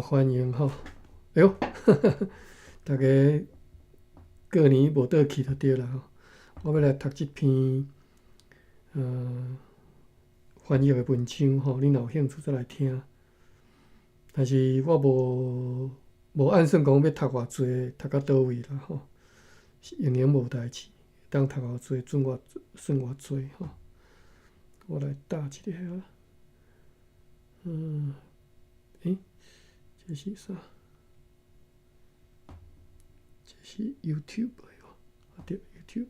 欢迎吼！哎哟，大家过年无倒去就对啦吼。我要来读一篇翻译的文章吼，你若有兴趣再来听。但是我无按算讲要读偌济，读到倒位啦吼。永远无代志，当读偌济算偌济吼。我来打一下啊。这是啥？这是 YouTube 的哦，对 YouTube。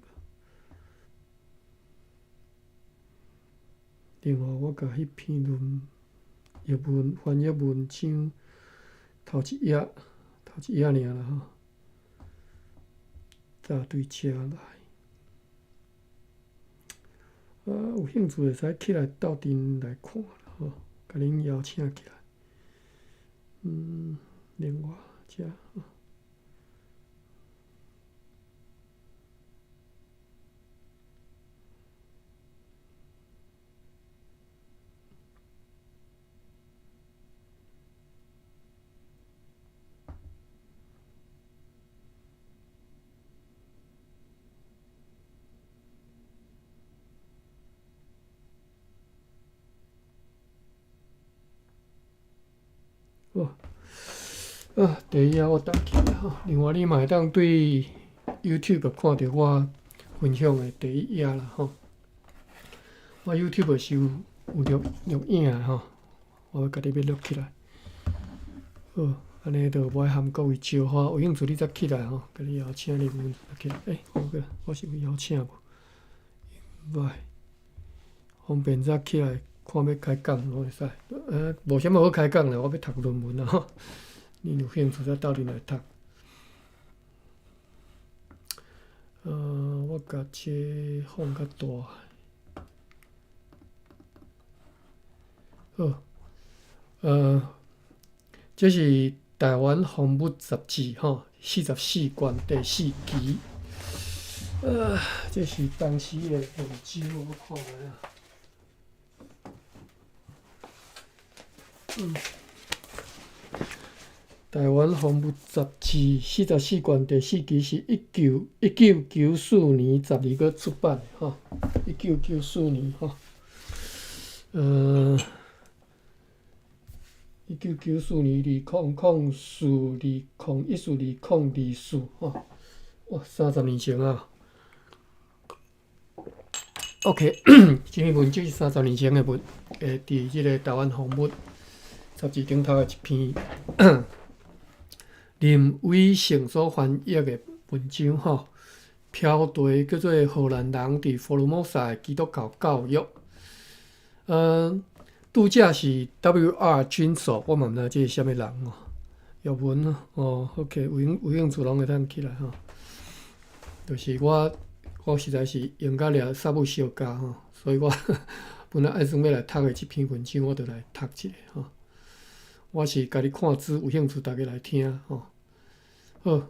另外，我甲迄篇翻译文章头一页尔啦吼，再对遮来。有兴趣会使起来斗阵来看啦吼，甲恁邀请起来。另外遮。第一页我打起来吼。另外，你嘛会当对 YouTube 看到我分享的第一页啦吼。我 YouTube 是有录影的吼，我家己要录起来。好，安尼就无爱含各位招呼，有兴趣你则起来吼，甲你邀请你们起来。好个，我是有邀请无？vai，方便则起来看要开讲拢会使。无啥物好开讲啦，我要读论文啦吼。你有兴趣则斗阵来读。我甲这放较大。好，这是台湾风物杂志吼，44卷第4期。这是当时的文章，我看下。台湾风物杂志44卷第4期是1994年12月出版的吼，1994年吼。1994年200420142024吼，哇，30年前啊。OK， 这篇文章是30年前的伫这个台湾风物杂志顶头的一篇林伟成所翻译的文章吼，标题叫做《荷兰人伫福尔摩沙的基督教教育》。拄则是 W.R. 君守，我嘛毋知这是啥物人哦。译文OK， 有兴趣拢会当起来吼。就是我实在是用甲掠杀母小家吼，所以我本来按算要来读的这篇文章，我就来读一下吼。我是家己看书，有兴趣大家来听吼。好，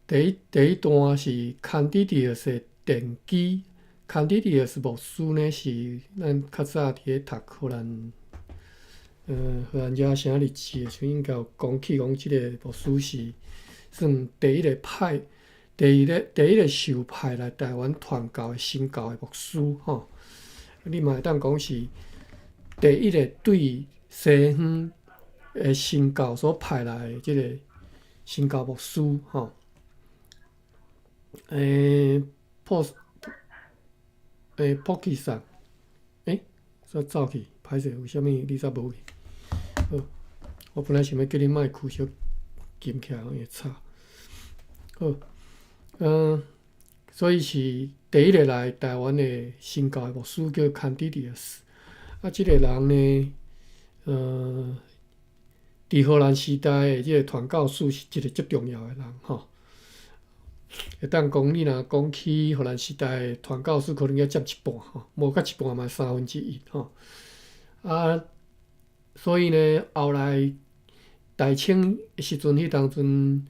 第一段是 Candidius 的奠基。Candidius 牧师呢是咱较早伫咧读荷兰野生历史的时候，应该有讲起讲即个牧师是算第一个受派来台湾传教的新教的牧师吼。你嘛会当讲是第一个对西方的新教所派来的即个新教牧师吼。普吉桑，煞走去，歹势，为虾米你煞无去？好，我本来想要叫你莫开小金起来，会吵。好，所以是第一个来台湾的新教的牧师叫 Candidius。这个人呢，伫荷兰时代的这个传教士是一个最重要的人吼。会当讲，你若讲起荷兰时代的传教士，可能要占一半吼，无甲一半嘛1/3吼。所以呢，后来大清时阵，迄当阵，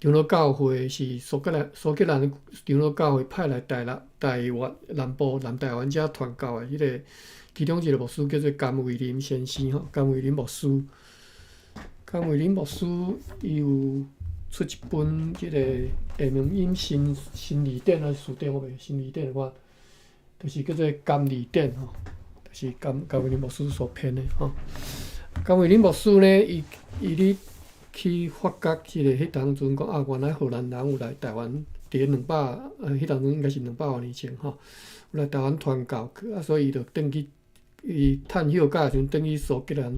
长老教会是苏格兰的长老教会派来台湾南部南台湾遮传教的迄个其中一个牧师叫做甘伟林先生吼，甘伟林牧师。甘伟林牧师伊有出一本即个下面引新字典啊，书典我袂新字典我，就是叫做甘字典吼，就是甘伟林牧师所编的吼。甘伟林牧师呢，伊咧去发觉即个迄当阵讲啊，原来荷兰人有来台湾，伫迄当阵应该是200多年前吼，有来台湾传教去啊，所以伊就转去伊趁休假时阵转去苏格兰，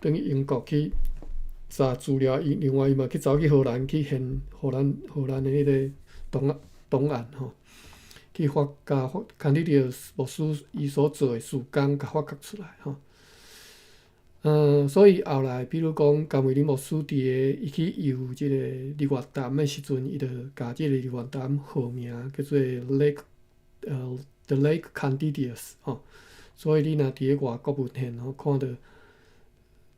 转去英国去。查资料，另外伊嘛去走去荷兰去献荷兰的迄个档案吼，去甲Candidius牧师伊所做的事工，甲发掘出来吼。所以后来，比如讲甘伟林牧师伫伊去游即个日月潭的时阵，伊就甲即个日月潭号名叫做 The Lake Candidius 吼。所以你若伫个外国文献吼看到日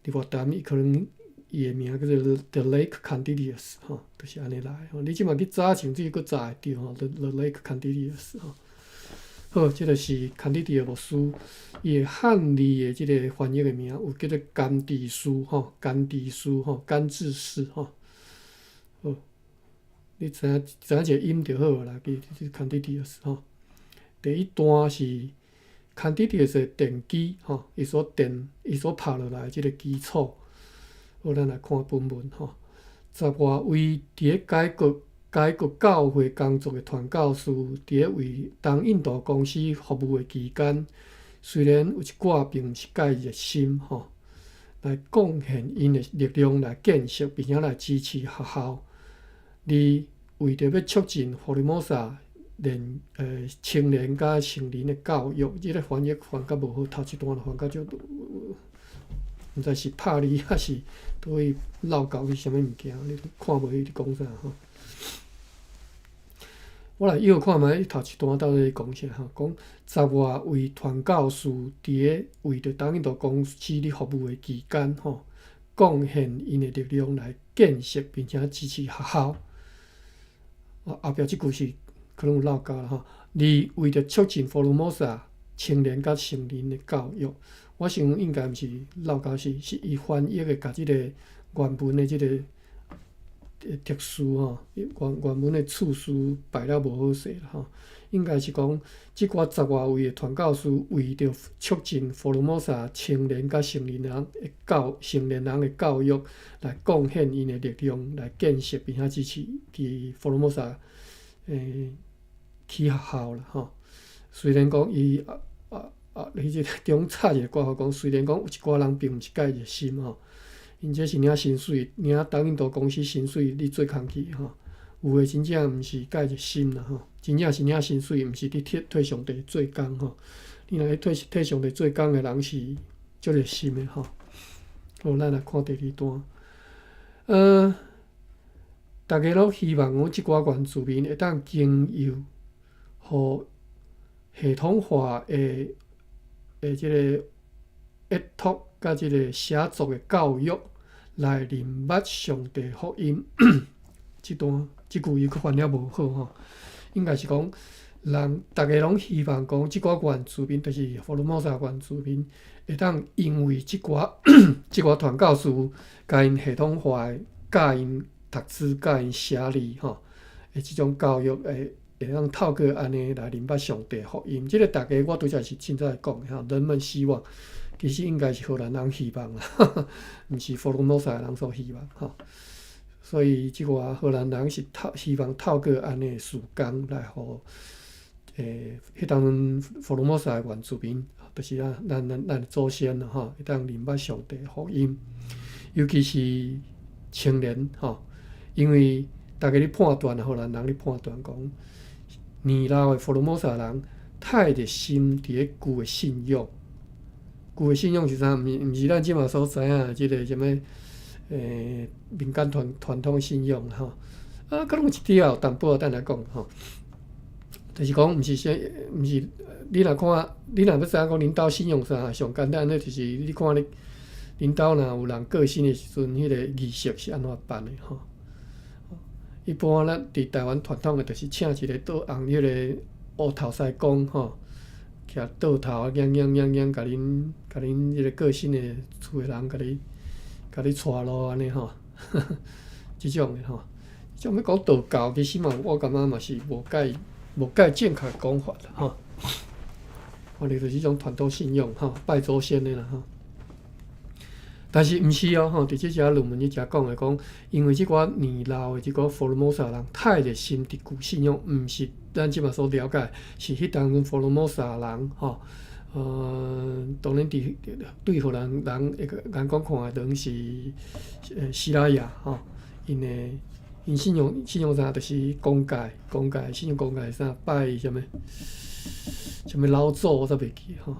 月潭，伊可能。伊个名叫做 The Lake Candidius 吼，就是安尼来吼。你即马去查，甚至佫查会着吼 The Lake Candidius 吼。好，即个是 Candidius 牧师，伊个汉字的即个翻译个名有叫做甘地书吼，甘地书吼，甘志士吼。好，你知影一个音就好啦，记 Candidius 吼。第一段是 Candidius 的奠基吼，伊所拍落来即个基础。好，咱来看本文吼。10外位伫咧解国教会工作的传教士，伫咧为东印度公司服务的期间，虽然有一寡并毋是介热心吼，来贡献因的力量来建设并且来支持学校，而为着要促进福尔摩沙青年甲成人的教育，即个翻译翻甲无好，头一段翻甲就。毋知是拍你还是倒去闹交去啥物物件，你看无伊伫讲啥吼。我来又看觅头一段到底讲啥吼，讲10外位传教士伫咧为着东印度公司咧服务的期间吼，贡献因的力量来建设并且支持学校。后壁即句是可能有闹交啦吼，而为着促进福尔摩沙青年甲成人的教育。我想应该毋是闹交，是伊翻译的，甲即个原文的即个特殊吼，原文的次数摆了无好势啦吼。应该是讲，即寡10外位的传教士为着促进福尔摩沙青年甲成年人的教育，来贡献因的力量，来建设并且支持伫福尔摩沙起学校啦吼。虽然讲伊你即中插一个挂号讲，虽然讲有一寡人并毋是介热心吼，因这是领薪水，领东印度公司薪水你做工去吼，有诶真正毋是介热心啦吼，真正是领薪水，毋是伫替上帝做工吼。你若替上帝做工诶人是足热心诶吼。好，咱来看第2段。大家拢希望讲即寡原住民会当经由互系统化诶即个阅读甲即个写作的教育来认捌上帝福音。即句伊佫翻了无好吼，应该是讲大家拢希望讲即寡原住民，就是福尔摩沙原住民，会当因为即寡传教士甲因系统化的教因读书、甲因写字吼，即种教育会当透过安尼来认捌上帝福音，即个大家我拄则是凊彩讲吼，人们希望，其实应该是荷兰人希望啦，毋是福尔摩沙人所希望吼。所以即个荷兰人是希望透过安尼事工来互迄当阵福尔摩沙原住民，就是咱祖先啦吼，会当认捌上帝福音，尤其是青年吼，因为大家咧判断荷兰人咧判断讲。年老的福尔摩沙人太热心伫咧旧的信仰，旧的信仰是啥？毋是咱即马所知影即个什么民间传统信仰吼。可能有一条淡薄等来讲吼，就是讲毋是你若看，你若要知影讲领导信仰啥，上简单的就是你看你领导若有人过身的时阵，迄个仪式是安怎办的吼？一般咱伫台湾传统的，就是请一个用迄个乌头师公吼，徛倒头啊，养，甲恁迄个个性的厝的人，甲你带路安尼吼，即种的吼，即种要讲道教，其实嘛，我感觉嘛是无介正确讲法啦吼。我哋就是一种传统信仰吼，拜祖先的啦吼。但是毋是哦吼，伫即只论文即只讲的讲，因为即寡年老的即个佛罗摩萨人太热心伫古信仰，毋是咱即马所了解，是迄当阵佛罗摩萨人吼，当然对荷兰人眼光看的人是希腊雅吼，因信仰啥，就是公界信仰公界啥拜什么老祖我煞袂记吼，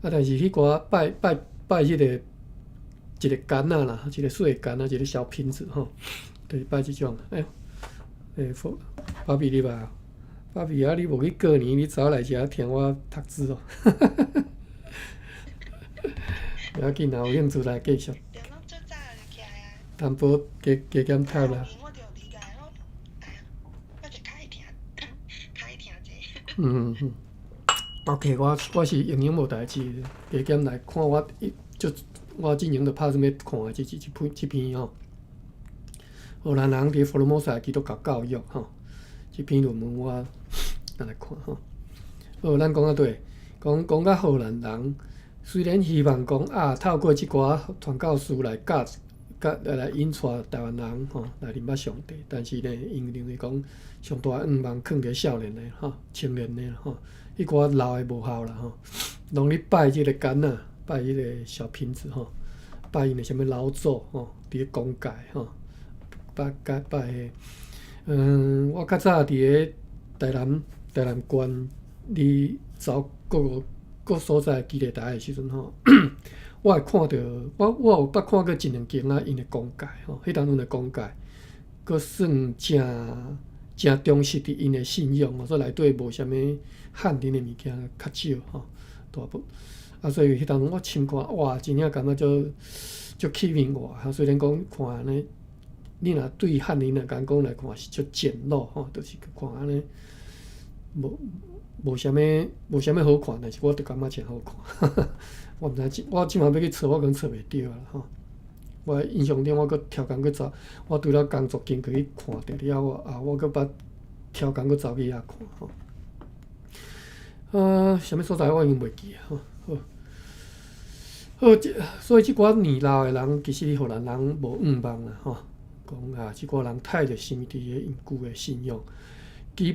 但是迄寡拜迄个。一个杆仔啦，一个水的杆仔，一个小瓶子吼，就是摆即种。哎呦，芭比你吧，芭比啊，你无去过年，你早来遮听我读书哦。不要紧啦，有兴趣来继续。淡薄加减读啦。OK， 我是营养无代志，加减来看我进前就拍算要看即篇吼，荷兰人伫佛罗摩萨基督教教育吼，即篇论文我来看吼。好，咱讲啊对，讲到荷兰人，虽然希望讲透过即寡传教士来来引带台湾人吼来认捌上帝，但是呢，因认为讲上大愿望囥伫少年的吼、青年的吼，迄寡老的无效啦吼，拢咧拜即个杆仔。拜迄个小瓶子吼，拜因的什么老祖吼，伫咧公界吼，拜迄我较早伫咧台南县离走各所在基地台的时阵吼，我会看到我有捌看过一两间因的公界吼，迄当阵的公界，佫算正忠实伫因的信仰吼，所以内底无啥物汉人的物件较少吼，大部。所以迄当阵我亲看，哇，真正感觉足吸引我。虽然讲看安尼，你若对汉人来讲来看是足简陋吼，就是看安尼，无啥物好看，但是我就感觉真好看。我毋知我即满要去找，我可能找袂着啦吼。我印象中我佫超工佫走，我除了工作经过去看着了我佫捌超工佫走去遐看吼。啥物所在我已经袂记啊吼。好，所以即寡年老的人，其实荷兰人无愿望啦吼。讲即寡人太热心伫个因旧的信仰，基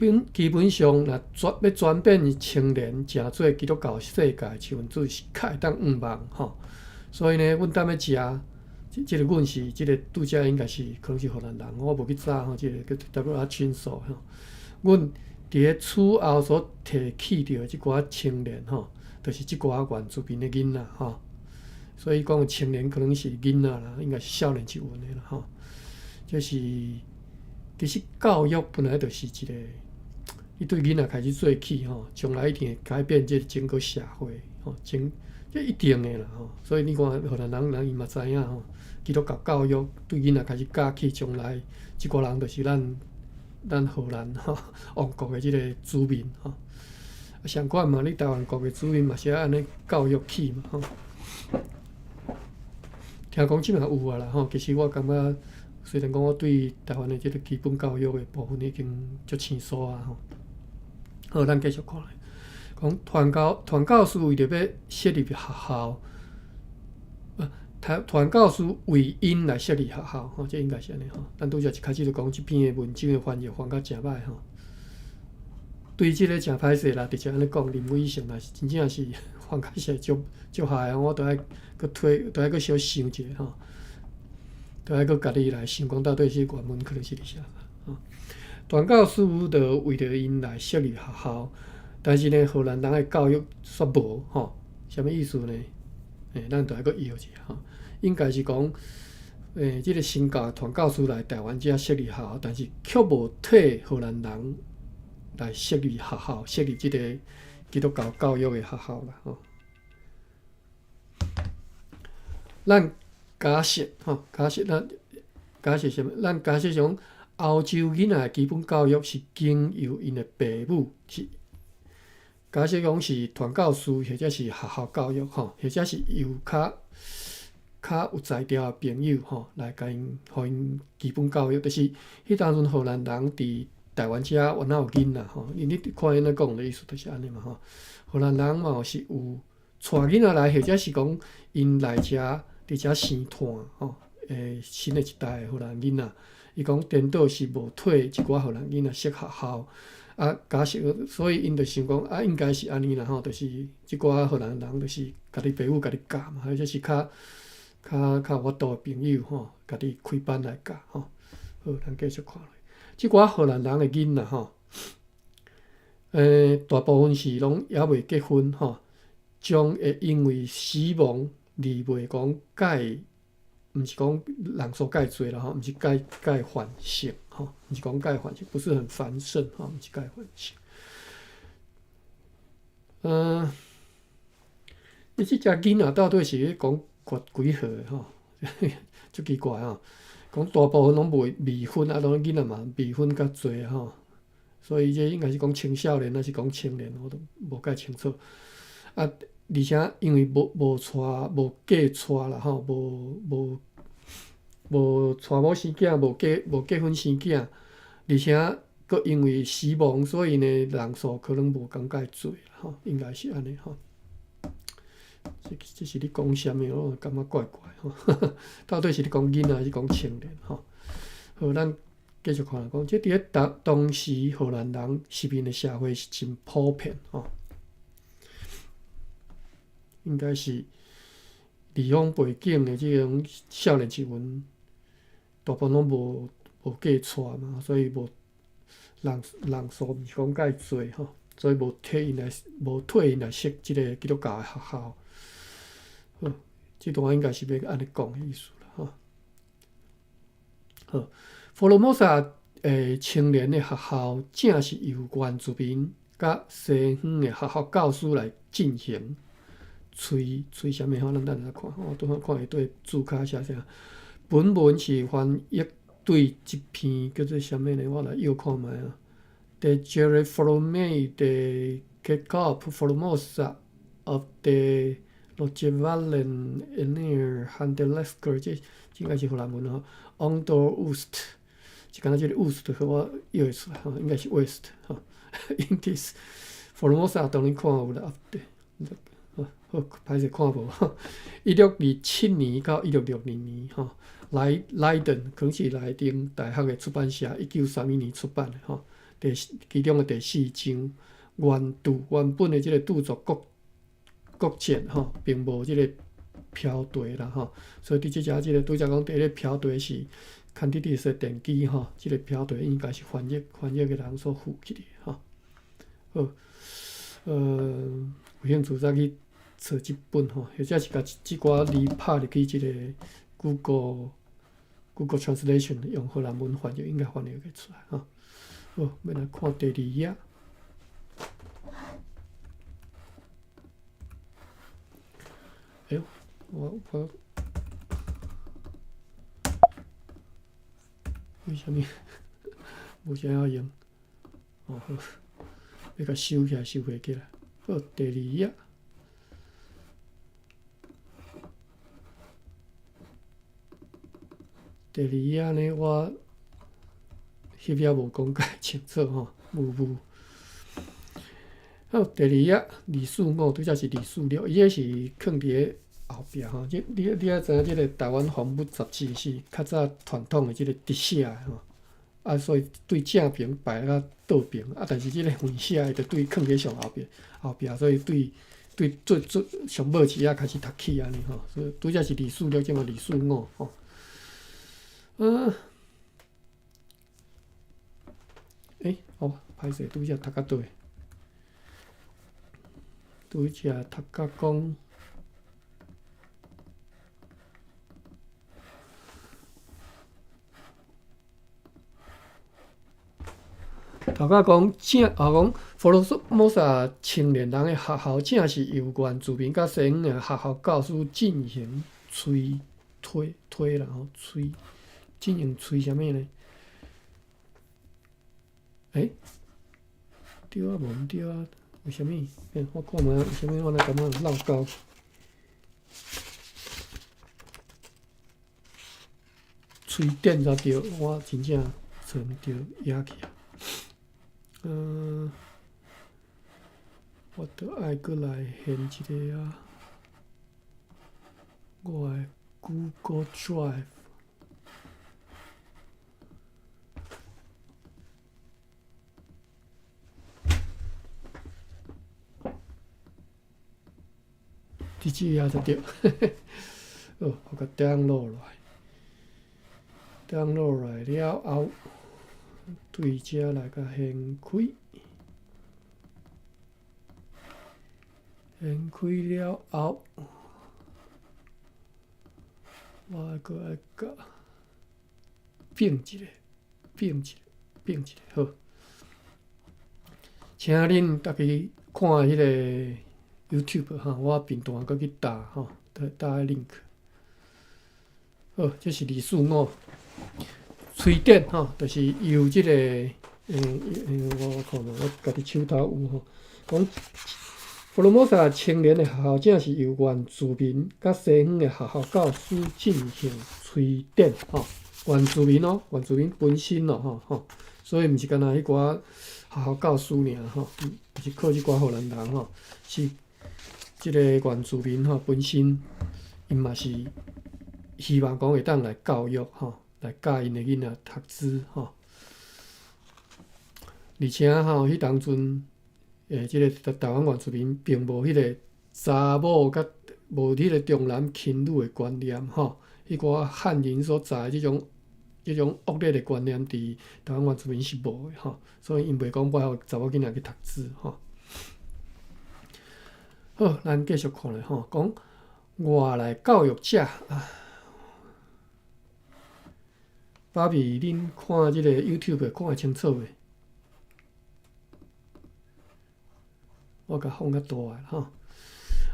本上若要转变青年，成做基督教世界的分子是较会当愿望吼。所以呢，阮踮咧食，即个阮是即个拄则应该是可能是荷兰人，我无去查吼，即个叫 W.R. 群数吼。阮伫咧厝后所提起着即寡青年吼，就是即寡原住民的囡仔吼。所以讲青年可能是囡仔啦，应该是少年级文的啦吼。就是其实教育本来就是一个，伊对囡仔开始做起吼，将来一定会改变即个整个社会吼，这一定的啦吼。所以你看荷兰人伊嘛知影吼，基督教教育对囡仔开始教起，将来即个人就是咱荷兰吼王国的即个子民吼。相关嘛，你台湾国的子民嘛是安尼教育起嘛吼。听讲即嘛有啊啦吼，其实我感觉，虽然讲我对台湾的即个基本教育的部分已经足生疏啊吼。好，咱继续看来，讲传教士为着要设立学校，传教士为因来设立学校吼，这应该是安尼吼。咱拄则一开始就讲即篇的文章的翻译翻到诚歹吼。对即个诚歹势啦，直接安尼讲，林伟成若是真正是翻开是足害，我都爱搁小想一下吼，都爱搁家己来想讲到底是原文可能是伫啥吼。传教士就为着因来设立学校，但是呢，荷兰人的教育却无吼，啥物意思呢？咱就爱搁摇一下吼，应该是讲，即个新教传教士来台湾遮设立学校，但是却无替荷兰人来设立学校，设立即个基督教教育的学校啦吼。咱假设吼，假设什么？咱假设讲欧洲囡仔的基本教育是经由因的父母是。假设讲是传教士，或者是学校教育吼，或者是由较有才调的朋友吼，来甲因，互因基本教育，就是迄当阵荷兰人伫台湾遮有哪有囡仔吼，因你看因咧讲的意思就是安尼嘛吼。荷兰人嘛是有带囡仔来，或者是讲因来遮伫遮生团吼，新的一代荷兰囡仔，伊讲颠倒是无退一寡荷兰囡仔适学校。假设，所以因就想讲，应该是安尼啦吼，就是即寡荷兰人就是家己父母家己教嘛，或者是较有度的朋友吼，家己开班来教吼。好，咱继续看落。即寡荷兰人的囡仔吼，大部分是拢还未结婚吼，将会因为死亡而袂讲介，毋是讲人数介侪啦吼，毋是介繁盛吼，毋是讲介繁盛，不是很繁盛吼，毋是介繁盛。你即只囡仔到底是咧讲几岁的吼？足奇怪吼，讲大部分拢未婚，拢囡仔嘛未婚较侪吼，所以这应该是讲青少年，还是讲青年，我都无介清楚。而且因为无嫁娶啦吼，无娶某生囝，无结婚生囝，而且佫因为死亡，所以呢人数可能无共介侪吼，应该是安尼吼。这是你讲啥物？我感觉怪怪吼。到底是你讲囡仔还是讲青年吼？好，咱继续看讲，这伫咧当时荷兰人吸引的社会是真普遍吼。应该是离乡背景的即种少年时阵，大部分拢无嫁娶嘛，所以人数毋是讲介侪吼，所以无退因来设即个基督教的学校。好，即段应该是要安尼讲的意思啦吼。好，佛罗摩萨青年的学校正是由原住民甲西方的学校教师来进行。吹啥物吼？咱等下看吼，拄好看伊对注脚写啥。本文是翻译对一篇叫做啥物呢？我来又看觅啊。The Gereforme de Kekop Formosa of the Rojevalen Enir Handelesker， 这应该是荷兰文吼。Onder Oost， 是敢若即个 Oost 和我译会出来吼，应该是 West 吼。In this Formosa 当然看有啦，对。好，歹势看无。1627年到1662年吼，莱顿可能是莱登大学的出版社1932年出版的吼，其中的第4章原本的即个著作国简吼，并无即个飘对啦吼，所以伫即只即个拄则讲第一个飘对是看滴说电机吼，即个飘对应该是翻译的人所附起的吼。好，有兴趣再去找即本吼，或者是甲即寡字拍入去即个 Google Translation 用荷兰文翻译，应该翻译会出来吼。好，要来看第2页。哎呦，我为什么无啥要用？哦好，要甲收起来，收回起来。好，第2页。第2页呢，我翕也无讲介清楚吼，无。好，第2页李树五，拄则是李树六，伊个是放伫咧后壁吼。你也知影，即个台湾防务杂志是较早传统的即个直写的吼，所以对正屏摆到倒屏，但是即个横写的就对放伫上后壁，所以对最上尾时开始读起安尼吼，所以拄则是李树六，即嘛李树五吼。歹势，拄则读到倒，拄则读到讲，讲佛罗摩萨青年人的学校正是由原住民甲西方的学校教师进行推啦吼，进行吹啥物呢？对啊，无毋对啊？为虾米？我看觅为虾米我来感觉闹高？吹电才对，我真正找毋着野去啊。我着爱过来现一个啊，我的 Google Drive。伫即页才对，哦，我甲 download 落来，download 落来了后，对遮来甲掀开，掀开了后，我搁爱甲变一个，好，请恁大家看迄个 YouTube 哈，我片段搁去打哈，打 link。好，这是245，吹电哈，就是由即个我看喏，我家己手头有吼，讲福罗摩萨青年的校正是由原住民甲西方的学校教师进行吹电吼，原住民本身咯吼，所以毋是干那迄寡学校教师尔吼，毋是靠即寡荷兰人吼，是即个原住民吼本身，因嘛是希望讲会当来教育吼，来教因的囡仔读书吼，而且吼，迄当阵即个台湾原住民并无迄个查某甲无迄个重男轻女的观念吼，迄寡汉人所在即种恶劣的观念，伫台湾原住民是无的吼，所以因袂讲要互查某囡仔去读书吼。好，咱继续看咧吼，讲外来教育者啊，爸比，恁看即个 YouTube 看会清楚袂？我甲放较大个吼。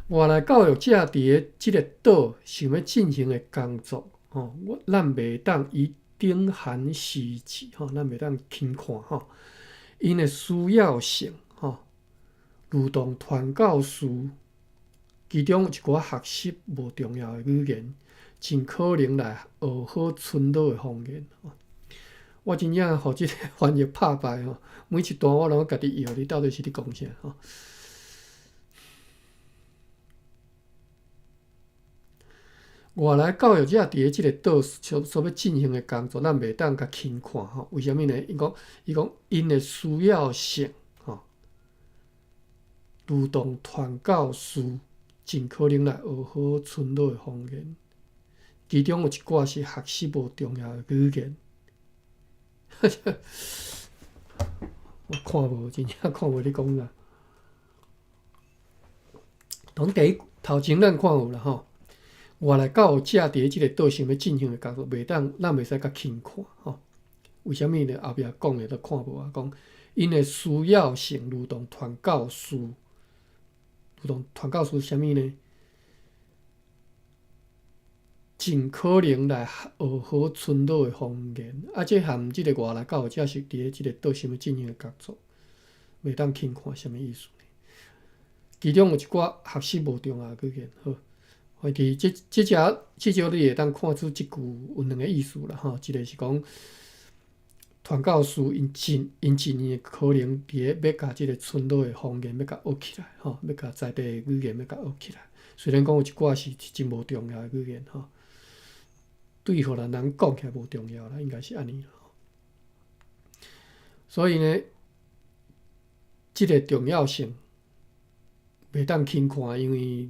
外来教育者伫个即个岛想要进行的工作吼，咱袂当以等闲视之吼，咱袂当轻看吼。因的需要性吼，如同传教士，其中有一寡学习无重要的语言，真可能来学好村落的方言。我真正互即个翻译拍败吼，每一段我拢家己摇，你到底是咧讲啥吼？外来教育者伫个即个岛所要进行的工作，咱袂当甲轻看吼。为虾米呢？伊讲因的需要性吼，如同传教士，真可能来学好村落的方言，其中有一寡是学习无重要的语言。我看无，真正看无你讲啦。从头前咱看有啦吼，外来教育者伫即个岛想要进行的工作，咱袂使甲轻看吼。为虾米呢？后壁讲的都看无啊，讲因的需要性如同传教士，虾米呢？尽可能来学好村落的方言，这含即个外来教育者是伫即个岛想要进行的工作，袂当轻看，啥物意思呢？其中有一寡学习无重要的语言，好，或伫即招你会当看出即句有2个意思啦，吼，一个是讲传教士因真年可能伫个要甲即个村落的方言要甲学起来，吼，要甲在地的语言要甲学起来。虽然讲有一寡是真无重要的语言，吼。对荷兰人讲起来无重要啦，应该是安尼啦。所以呢，即个重要性袂当轻看，因为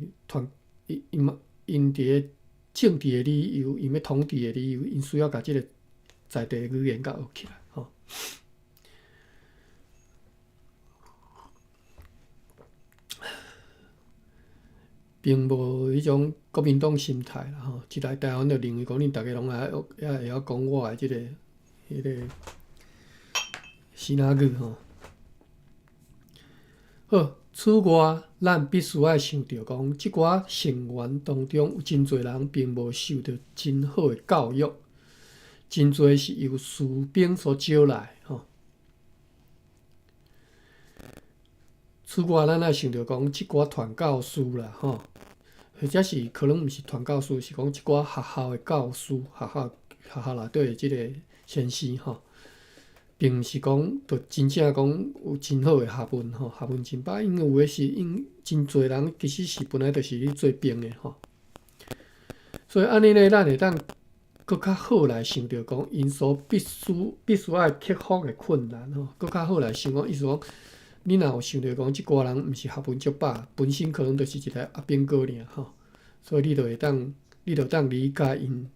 因伫个政治的理由，因要统治的理由，因需要甲即个在地语言甲学起来吼。并无迄种国民党心态啦吼，一来台湾就认为讲恁逐个拢会晓讲我的即个迄个西那语吼。好，此外，咱必须爱想着讲，即寡成员当中有真侪人并无受到真好的教育，真侪是由士兵所招来吼。此外，咱也想着讲，即寡传教士啦，吼，或者是可能毋是传教士，是讲一寡学校的教师，学校内底的即个先生，吼，并毋是讲，就真正讲有真好的学问，吼，学问真歹，因为有诶是真侪人其实是本来就是咧做兵诶，吼。所以安尼咧，咱会当搁较好来想着讲，因所必须爱克服诶困难，吼，搁较好来想讲，意思讲。你若有想着讲，即寡人毋是学问足饱，本身可能就是一个阿兵哥尔吼，所以你就会当，你就当理解因，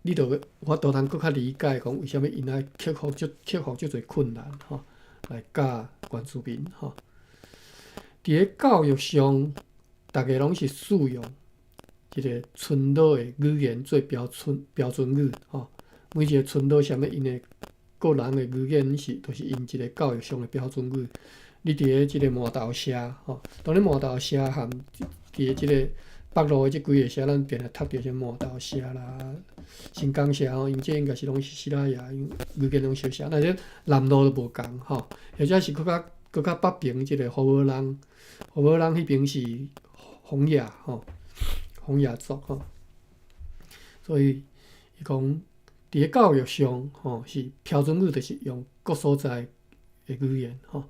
你就我都通搁较理解讲，为虾米因爱克服足侪困难吼，来教原住民吼。伫咧教育上，大家拢是使用一个村落的语言做标准语吼，每一个村落啥物因的。个人的语言是，就是因一个教育上的标准语。你伫咧即个麻豆社，吼，当然麻豆社含伫咧即个北路的即几个社，咱定来读着像麻豆社啦、新港社吼，因这应该是拢是西拉雅，因语言拢相像。但是南路都无共吼，或者是搁较北边即个荷尔人迄边是洪雅吼，洪雅族吼，所以伊讲。伫咧教育上，吼是标准语，就是用各所在的语言，吼。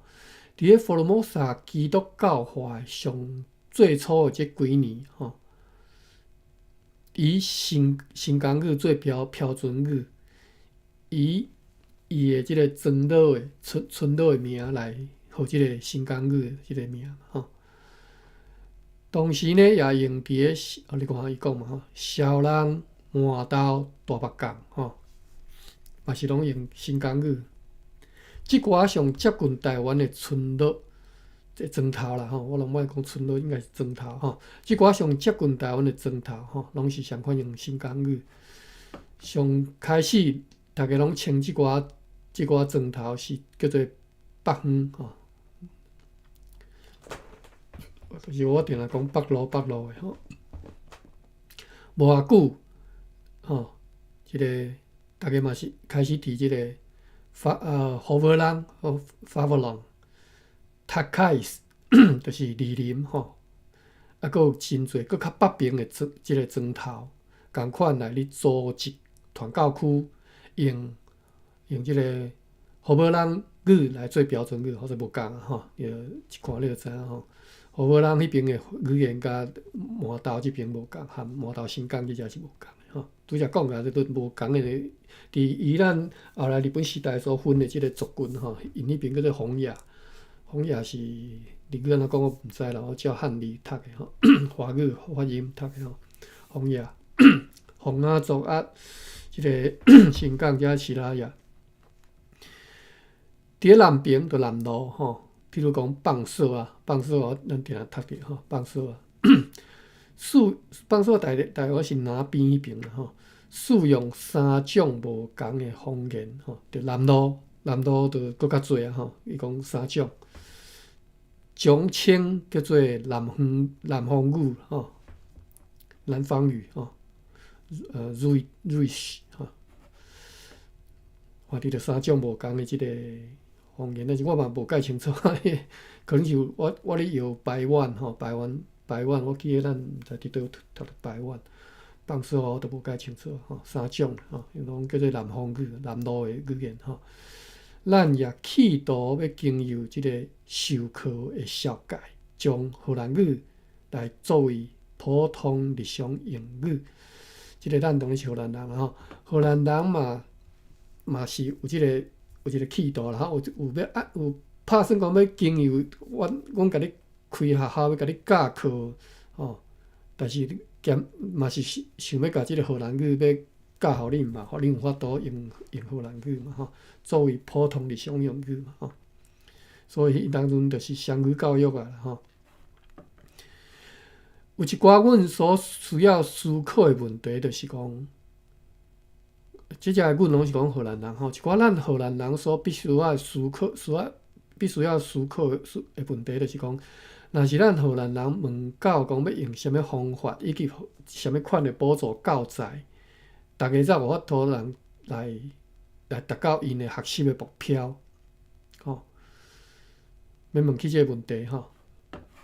伫咧佛罗摩萨基督教化上最初的这几年，吼，以新港语做标准语，以伊的即个村落的村落的名来，互即个新港语的即个名，吼。同时呢，也用伫咧，你看伊讲嘛，吼，小人。麻豆、大北港，吼，嘛是拢用新港语。即寡上接近台湾的村落，这庄头啦，吼，我拢莫讲村落，应该是庄头，吼。即寡上接近台湾的庄头，吼，拢是上款用新港语。上开始，大家拢称即寡庄头是叫做北方，吼。就是我定来讲北路的，吼。无偌久。吼，即个大家嘛是开始伫即个荷尔人法国人、塔凯斯，就是李林吼，啊，佫有真侪佫较北边的即个庄头，共款来咧组织传教区，用即个荷尔人语来做标准语，或者无共啊吼，一看你就知影吼。荷尔人迄边的语言甲麻豆即边无共，含麻豆新港即只是无共。吼，拄则讲个，都无共诶。伫伊咱后来日本时代所分诶即个族群吼，因迄边叫做洪雅，洪雅是日语安怎讲我毋知啦，我照汉语读诶吼，华语发音读诶吼，洪雅、洪雅族啊，即个新港加其他呀。伫咧南边就南路吼，譬如讲放射啊，咱定定读着吼，放射啊。放射大约是南边迄边啦吼，使用3种无共的方言吼，就南路就搁较侪啊吼，伊讲3种，总称叫做南方语吼，南方语吼，Russian 吼，我伫着3种无共的即个方言，但是我嘛无介清楚，可能是我咧摇台湾吼，台湾，我记得咱毋知伫倒读台湾，放射我都无介清楚吼，3种吼，因拢叫做南方语，南路的语言吼。咱也企图要经由即个授课的小界，将荷兰语来作为普通日常用语。即个咱当然是荷兰人吼，荷兰人嘛是有即个企图啦，吼，有打算讲要经由阮甲你。开学校要甲你教课，吼，但是嘛是想要甲即个荷兰语要教互恁嘛，互恁有法度用荷兰语嘛，吼，作为普通日常用语嘛，吼，所以当阵就是双语教育啊，吼。有一寡阮所需要思考的问题，就是讲，即只阮拢是讲荷兰人吼，一寡咱荷兰人所必须要思考的问题，就是讲。若是咱荷兰人问到讲要用什么方法，以及什么款的补助教材，大家才有法度来达到因的学习的目标，吼。免问起即个问题吼。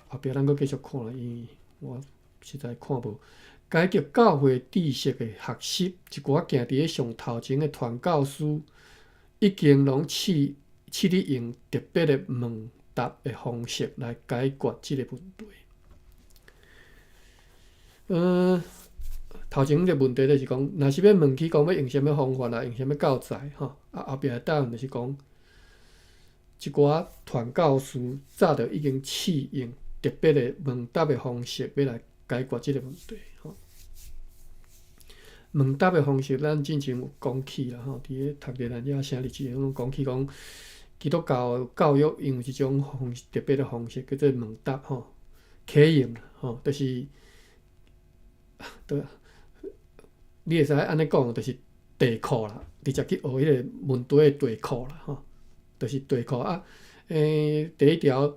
后壁咱阁继续看，因为我实在看无。改革教会知识的学习，一寡行伫咧上头前的传教士，已经拢试咧用特别的问答的方式来解决即个问题。头前个问题就是讲，若是要问起讲要用啥物方法啦，用啥物教材吼，后壁的答案就是讲，一寡传教士早就已经试用特别的问答的方式，要来解决即个问题吼。问答的方式，咱之前有讲起啦吼，伫咧读历咱遮写日记，拢讲起讲，基督教育用一种特别的方式，叫做问答吼，启应吼，就是对。你会使安尼讲，就是地库啦，直接去学迄个问题的地库啦，吼，就是地库啊。第一条，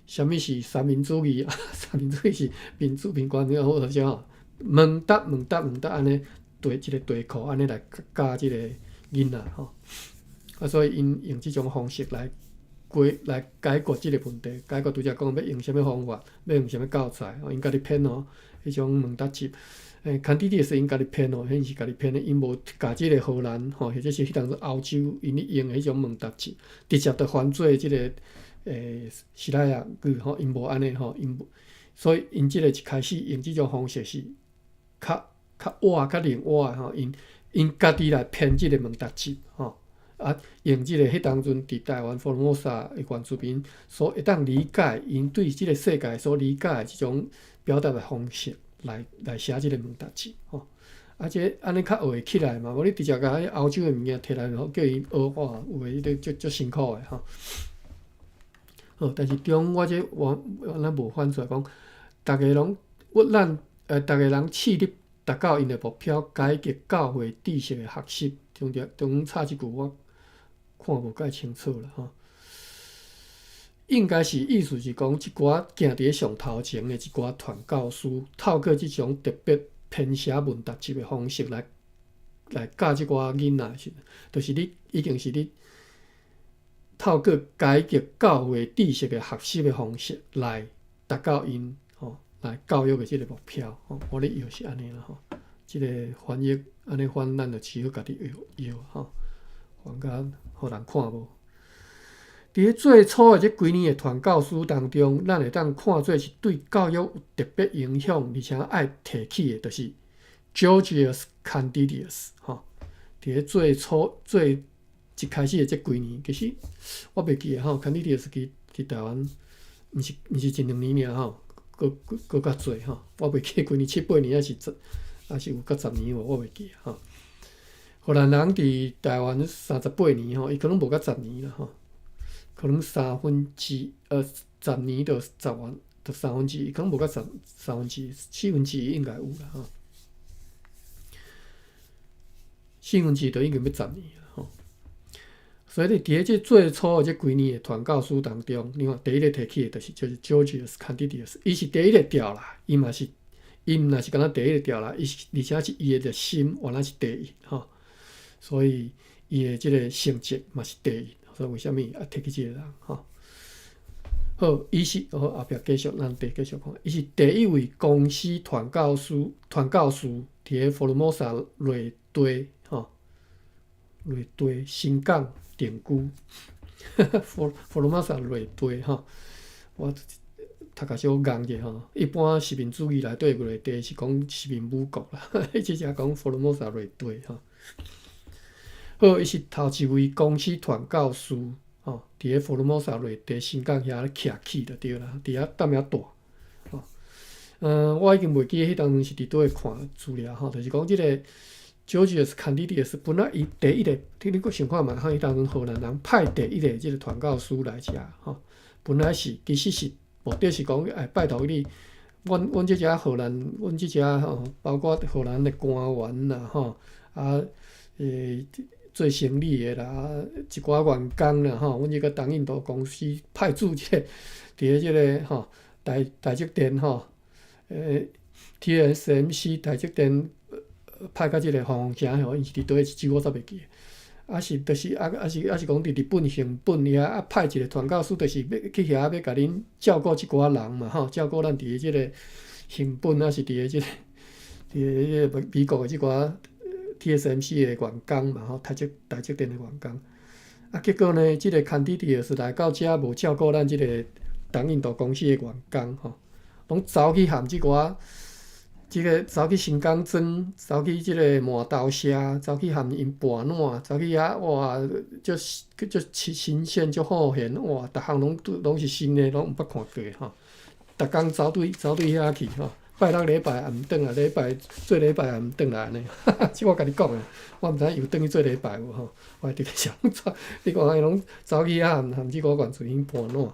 啥物是三民主义啊？三民主义是民主、民权、或者啥吼？问答安尼，一个地库安尼来教即个囡仔吼。所以因用即种方式来解决即个问题，解决拄则讲要用啥物方法，要用啥物教材，因家己编吼，迄种问答集。Candidius 因家己编哦，迄是家己编的，因无教即个荷兰吼，或者是迄当时欧洲因咧用的迄种问答集，直接就翻做即个希腊语吼，因无安尼吼，所以因即个一开始用即种方式是较活、较灵活吼，因家己来编即个问答集吼，用即个迄当阵伫台湾福尔摩沙的原住民所会当理解，因对即个世界所理解的即种表达的方式。来写即个问答集吼，即安尼较学会起来嘛。无你直接甲迄欧洲的物件摕来，叫伊学哇，有诶，迄足辛苦诶吼。好，但是中我咱无反出来讲，逐个拢逐个人试咧达到因诶目标，改革教会知识诶学习。中差即句我看无介清楚啦吼。应该是意思是讲，一寡行伫上头前的一寡传教士，透过即种特别编写问答集的方式来教即寡囡仔，就是你已经是你透过改革教会知识的学习的方式来达到因吼，来教育的即个目标吼。我咧用是安尼啦吼，即个翻译安尼翻，咱就只好家己用吼，翻甲互人看无。伫咧最初的即几年的传教士当中，咱会当看做是对教育有特别影响，而且爱提起的，就是 Georgius Candidius 吼。伫咧最初一开始的即几年，其实我袂记吼 ，Candidius 伫台湾，毋是1-2年尔吼，佫较济吼，我袂记几年7-8年还是有到10年无，我袂记吼。荷兰人伫台湾38年吼，伊可能无到10年啦吼。可能10年就1/3，可能无到1/3，1/4应该有啦吼。1/4就已经要10年啦吼。所以伫咧即最初的即几年的传教士当中，你看第一个提起的就是 Georgius Candidius， 伊是第一个调啦，伊毋若是敢若第一个调啦，而且是伊的热心原来是第一吼，所以伊的即个成绩嘛是第一。所以为虾米提起即个人吼？好，伊是后壁继续，咱继续看，伊是第一位公司传教士，伫咧福尔摩沙累堆吼，累堆新港定居。福尔摩沙累堆吼，我读较少硬者吼。一般殖民主义内底累堆是讲殖民母国啦，即只讲福尔摩沙累堆吼。好，伊是头一位公司传教士吼，伫咧福尔摩沙累地新港遐徛起就对啦，伫遐踮遐住吼。我已经袂记迄当阵是伫倒位看资料吼，就是讲即个 Georgius Candidius 本来伊第一个，你阁想看嘛？迄当阵荷兰人派第一个即个传教士来遮吼，本来其实是目的是讲拜托你，阮即遮荷兰，阮即遮吼，包括荷兰的官员啦吼，做生意的啦，一寡员工啦吼，阮即个东印度公司派驻即个伫咧即个吼台积电吼，TSMC 台积电派到即个凤凰城吼，因是伫倒一支我煞袂记，就是是讲伫日本成本遐派一个传教士，就是要去遐要甲恁照顾即寡人嘛吼，照顾咱伫个即个成本是伫个即个美国的即寡 TSMC 的员工嘛吼，台积电的员工。结果呢，即个 Candidius 来到遮无照顾咱即个东印度公司的员工吼，拢走去含即寡。走去新港庄，走去即个麻豆社，走去含因盘烂，走去遐哇，足新鲜，足好闲哇，逐项拢是新的，拢毋捌看过吼。逐工走对遐去吼，拜六礼拜也毋转来，做礼拜也毋转来安尼。即我甲你讲诶，我毋知影又转去做礼拜无吼。我直直想，你看伊拢走去遐含即个原住民盘烂，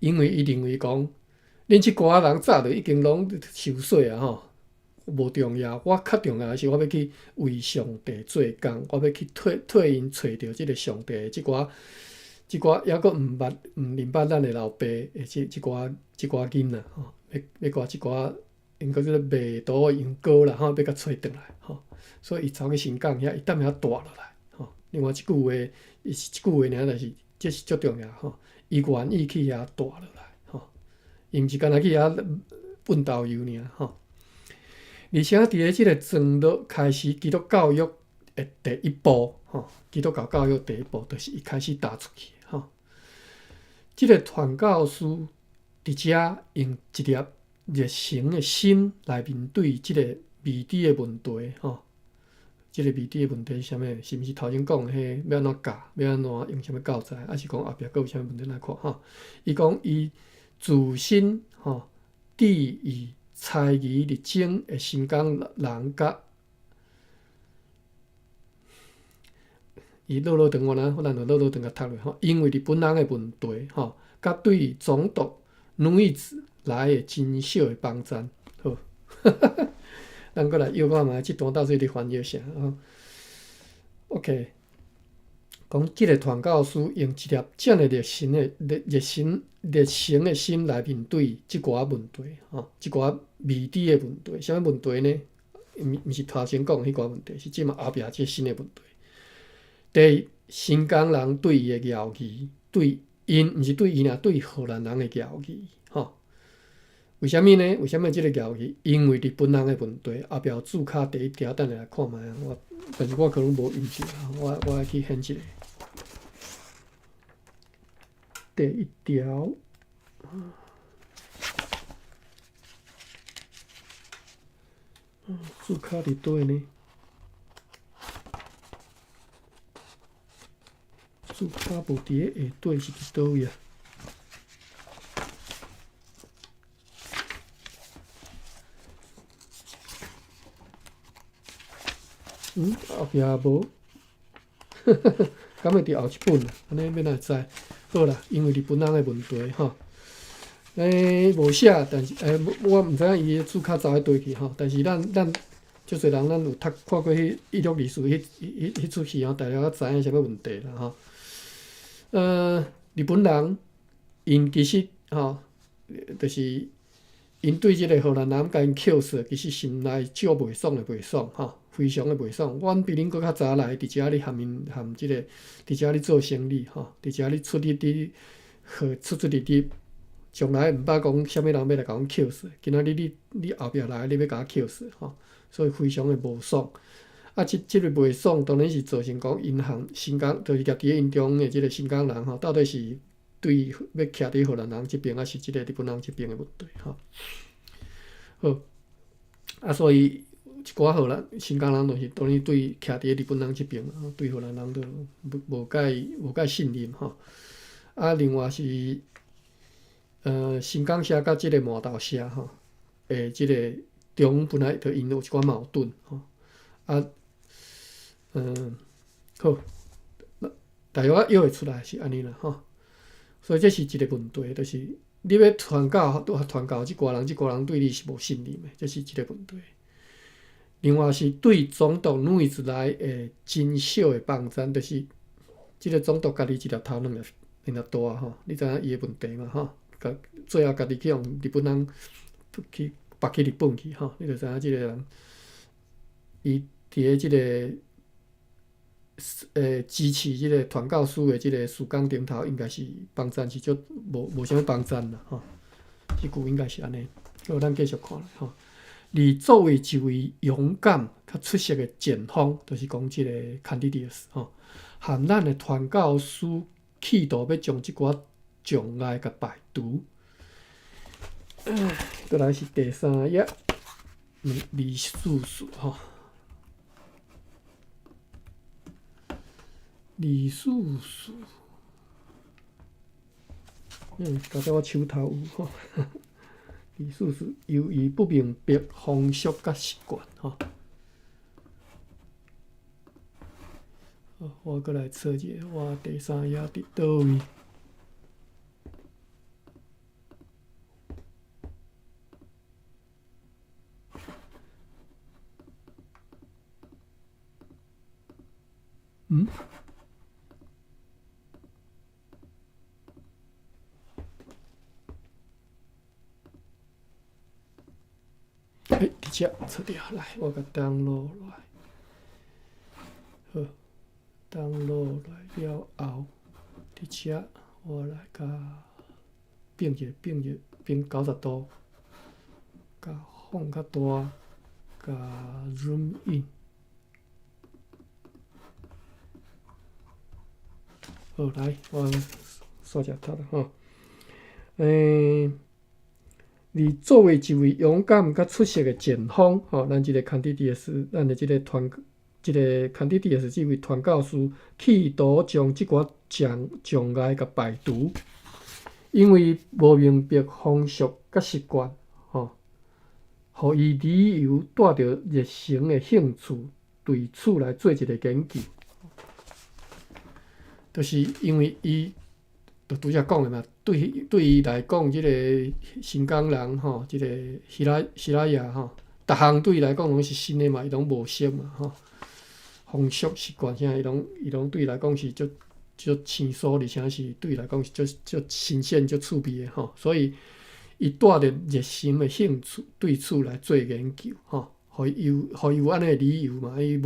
因为伊认为讲。恁即寡人早就已经拢受洗啊吼，无重要。我较重要的是，我要去为上帝做工，我要去替因找着即个上帝的即寡抑阁毋明白咱的老爸的即寡囡仔吼，要甲即寡因个即个迷途的羊羔啦吼，要甲找转来吼。所以伊走去新港遐，伊踮遐住落来吼。另外一句话，伊是一句话尔，但是这是足重要吼。伊愿意去遐住落来。伊毋是干那去遐奋斗游尔吼，而且伫咧即个庄落开始基督教育的第一步吼，基督教育第一步就是伊开始踏出去吼。即个传教士伫遮用一粒热诚的心来面对即个未知的问题吼。即个未知的问题是啥物？是毋是头前讲的迄要安怎教？要安怎用啥物教材？还是讲后壁佫有啥物问题来看吼？伊讲伊。自身吼，伫以猜疑力争的新港人甲伊落长我咱就落长甲读落吼，因为日本人的问题吼，甲对总督女子来的真少的帮赞，好，咱过来又看觅即段到底伫翻译啥吼 ？OK。讲即个传教士用一粒这样的热诚的心来面对即寡问题吼，即寡未知的问题，啥物问题呢？毋是头前讲迄寡问题，是即马后壁即新的问题。第一，新港人对伊的谣言，对因毋是对伊尔，对荷兰人的谣言吼。为虾米呢？为虾米即个谣言？因为日本人的问题，后壁有注脚第一条，等下来看觅啊。但是我可能无印象，我来去显一个。第一条，注脚伫倒呢？注脚无伫咧下底，是伫倒位啊？后壁也无，敢会伫后一本啊？安尼要哪会知？好啦，因为日本人的问题吼，无写，但是我毋知影伊的注脚走喺倒去吼。但是咱足侪人咱有看过迄162书迄出戏吼，大家知影啥物问题啦吼。日本人因其实吼，就是因对即个荷兰人甲因扣死，其实心内少袂爽的袂爽吼。非常的袂爽，阮比恁搁较早来，伫遮咧含即个，伫遮咧做生意吼，伫遮咧出入伫，从来毋捌讲啥物人要来甲阮扣死，今仔日你后壁来，你要甲我扣死吼，所以非常的无爽。即个袂爽，当然是造成讲因含新港，就是夹伫因中的即个新港人吼，到底是对要徛伫荷兰人即边，还是即个日本人即边的问题吼。好，所以。一寡荷兰、新港人就是当然对徛伫日本人即边，对荷兰人都无介信任吼。另外是新港社甲即个麻豆社吼，即个中本来就因有一寡矛盾吼。好，大约约会出来是安尼啦吼。所以这是一个问题，就是你要传教即寡人对你是无信任的，这是一个问题。另外是对总督女子来的真少的帮赞，就是即个总督家己一粒头两粒大吼，你知影伊的问题嘛吼？最后家己去用日本人去拔去日本去，吼，你就知影即个人，伊伫咧即个支持即个传教士的即个时间顶头，应该是帮赞是足无啥物帮赞啦吼。即句应该是安尼。好，咱继续看咧吼。而作为一位勇敢较出色的前锋，就是讲即个 Candidius 吼，含咱的传教士企图要将即寡障碍甲排除。再来是第3页，李叔叔吼。李叔叔，搞到我手头有吼。李叔叔由于不明白风俗甲习惯吼。好，我搁来找一下，我第3页伫倒位？伫遮找着来，我甲登录落来。好，登录来了后，伫遮我来甲变90度，甲放较大，甲 zoom in。好，来，我刷只头了吼。而作为一位勇敢甲出色的前锋，吼，咱即个 Candidius， 咱的即个Candidius 即位传教士，企图将即寡障碍甲排除，因为无明白风俗甲习惯，吼，互伊理由带着热诚的兴趣，对此来做一个研究，就是因为伊。就拄则讲的嘛，对伊来讲，即个新港人吼，即个希拉雅吼，逐项对伊来讲拢是新的嘛，伊拢无熟嘛吼，风俗习惯啥，伊拢对伊来讲是足生疏，而且是对伊来讲是足新鲜、足趣味的吼，所以伊带着热心的兴趣对此来做研究吼，互伊有安尼的理由嘛，伊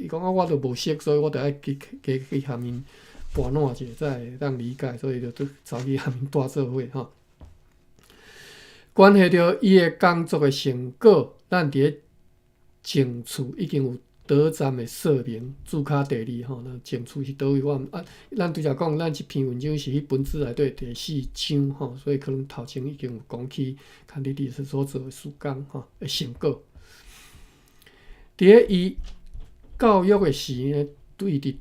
讲啊，我都无熟，所以我着爱去下面。跋烂者才会当理解，所以就走去下面带做伙吼。关系到伊的工作的成果，咱伫咧情处已经有短暂的说明。注脚第2吼，那情处是倒位？咱拄则讲，咱即篇文章是迄本子内底第4章吼，所以可能头前已经有讲起Candidius所做的事工吼的成果。伫咧伊教育的时呢，对伫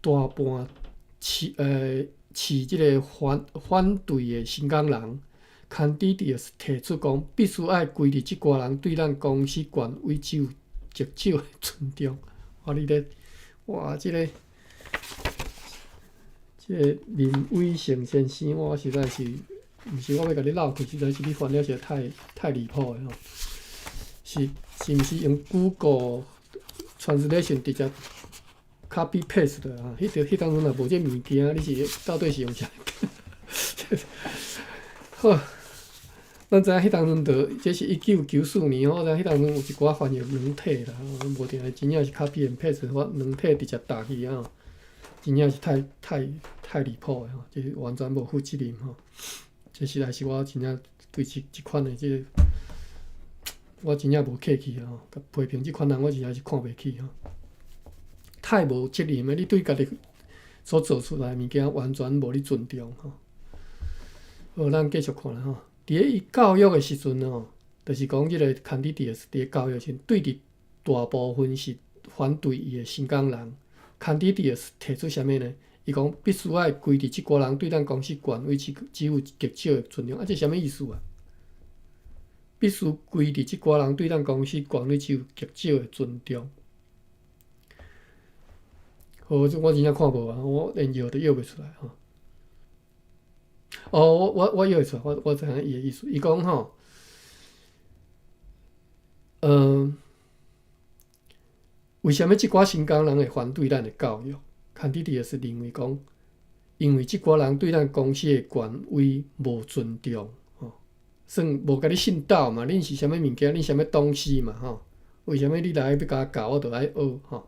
大半即个反对的新港人 ，Candidius 提出讲，必须爱规定即寡人对咱公司权威只有极少的尊重。你咧，哇，即个林伟成先生，我实在是，毋是我要甲你闹开，实在是你翻了实在太离谱的吼。是毋是用 Google Translation 直接？ copy paste 的啊，迄当中若无这物件，你是到底是用啥？好，咱知影迄当中这是1994年吼，咱迄当中有一寡翻译软体啦，无定的真正是 copy and paste， 软体直接打去啊，真正是太离谱的吼，就是完全无负责任吼。这实在是我真正对即款的这个，我真正无客气啊，甲批评即款人，我实在是看袂起吼。 太无责任的，你对家己所做出来的物件完全无咧尊重吼。好，咱继续看啦吼。伫咧伊教育的时阵吼，就是讲即个 Candidius 伫咧教育时，对伫大部分是反对伊的新港人。Candidius 提出啥物呢？伊讲必须爱规定即寡人对咱公司权威只有极少的尊重。这啥物意思啊？必须规定即寡人对咱公司权威只有极少的尊重。 好，我真正看无啊，我连摇都摇袂出来吼。我摇会出来，我知影伊的意思。伊讲吼，为什么即寡新港人会反对咱的教育？Candidius认为讲，因为即寡人对咱公司的权威无尊重，吼，算无甲你信道嘛？恁是啥物物件？恁啥物东西嘛？吼，为什么你来要甲我教，我就爱学吼？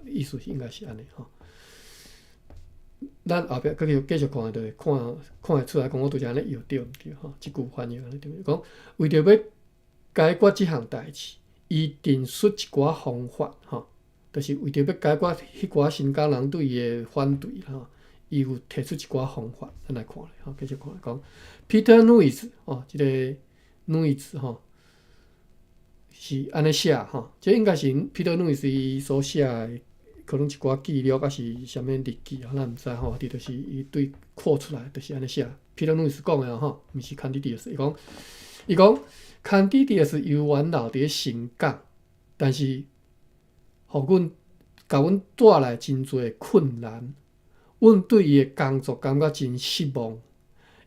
意思应该是安尼吼。咱后壁继续看，就会看会出来，讲我拄则安尼摇对毋对吼？即句翻译安尼对毋对？讲为着要解决即项代志，伊定出一寡方法吼，就是为着要解决迄寡新港人对伊的反对吼，伊有提出一寡方法，咱来看咧吼，继续看讲 Peter Nuis 吼，即个 Nuis 吼是安尼写吼，这应该是 Peter Nuis 伊所写的。可能一寡记录，还是啥物日记啊？咱毋知吼。伫就是伊对扩出来，就是安尼写。Peter Nuis 讲的吼，毋是 Candidius。伊讲 Candidius 犹原留伫新港，但是互阮甲阮带来真侪困难。阮对伊的工作感觉真失望。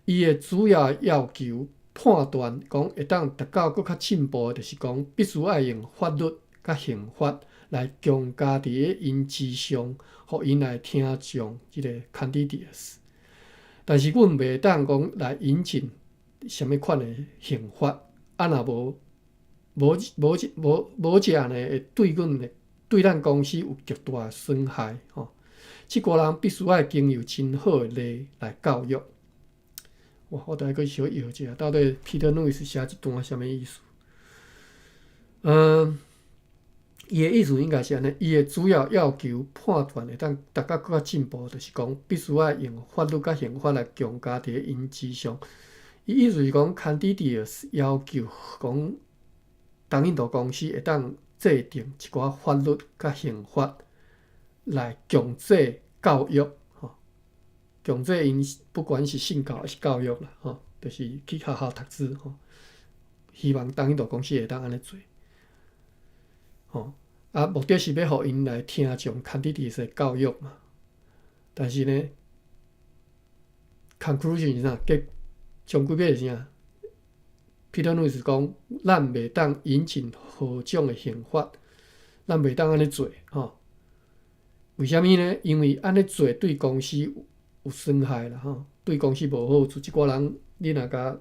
伊的主要要求判断讲会当达到搁较进步，就是讲必须要用法律甲刑法。来强加伫个因之上，互因来听从即个 Candidius。但是阮袂当讲来引进什物款的刑法，若无遮呢，会对咱公司有极大的损害吼。即个人必须要经由真好的例来教育。哇，我大概小摇一下，到底 Peter Nuis 写即段什物意思？伊的意思应该是安尼，伊的主要要求判断会当达到更较进步，就是讲必须要用法律甲刑法来强加伫个因之上。伊意思是讲 ，Candidius 要求讲，东印度公司会当制定一寡法律甲刑法来强制教育，吼，强制因不管是性教还是教育啦，吼，就是去学校读书，吼，希望东印度公司会当安尼做，吼。目的是要互因来听从 Candidius 的教育嘛。但是呢 ，conclusion 是啥？终归尾是啥 ？Peter Nuis 讲，咱袂当引进何种的刑法，咱袂当安尼做吼。为虾米呢？因为安尼做对公司有损害啦吼，对公司无好处。即个人，你若甲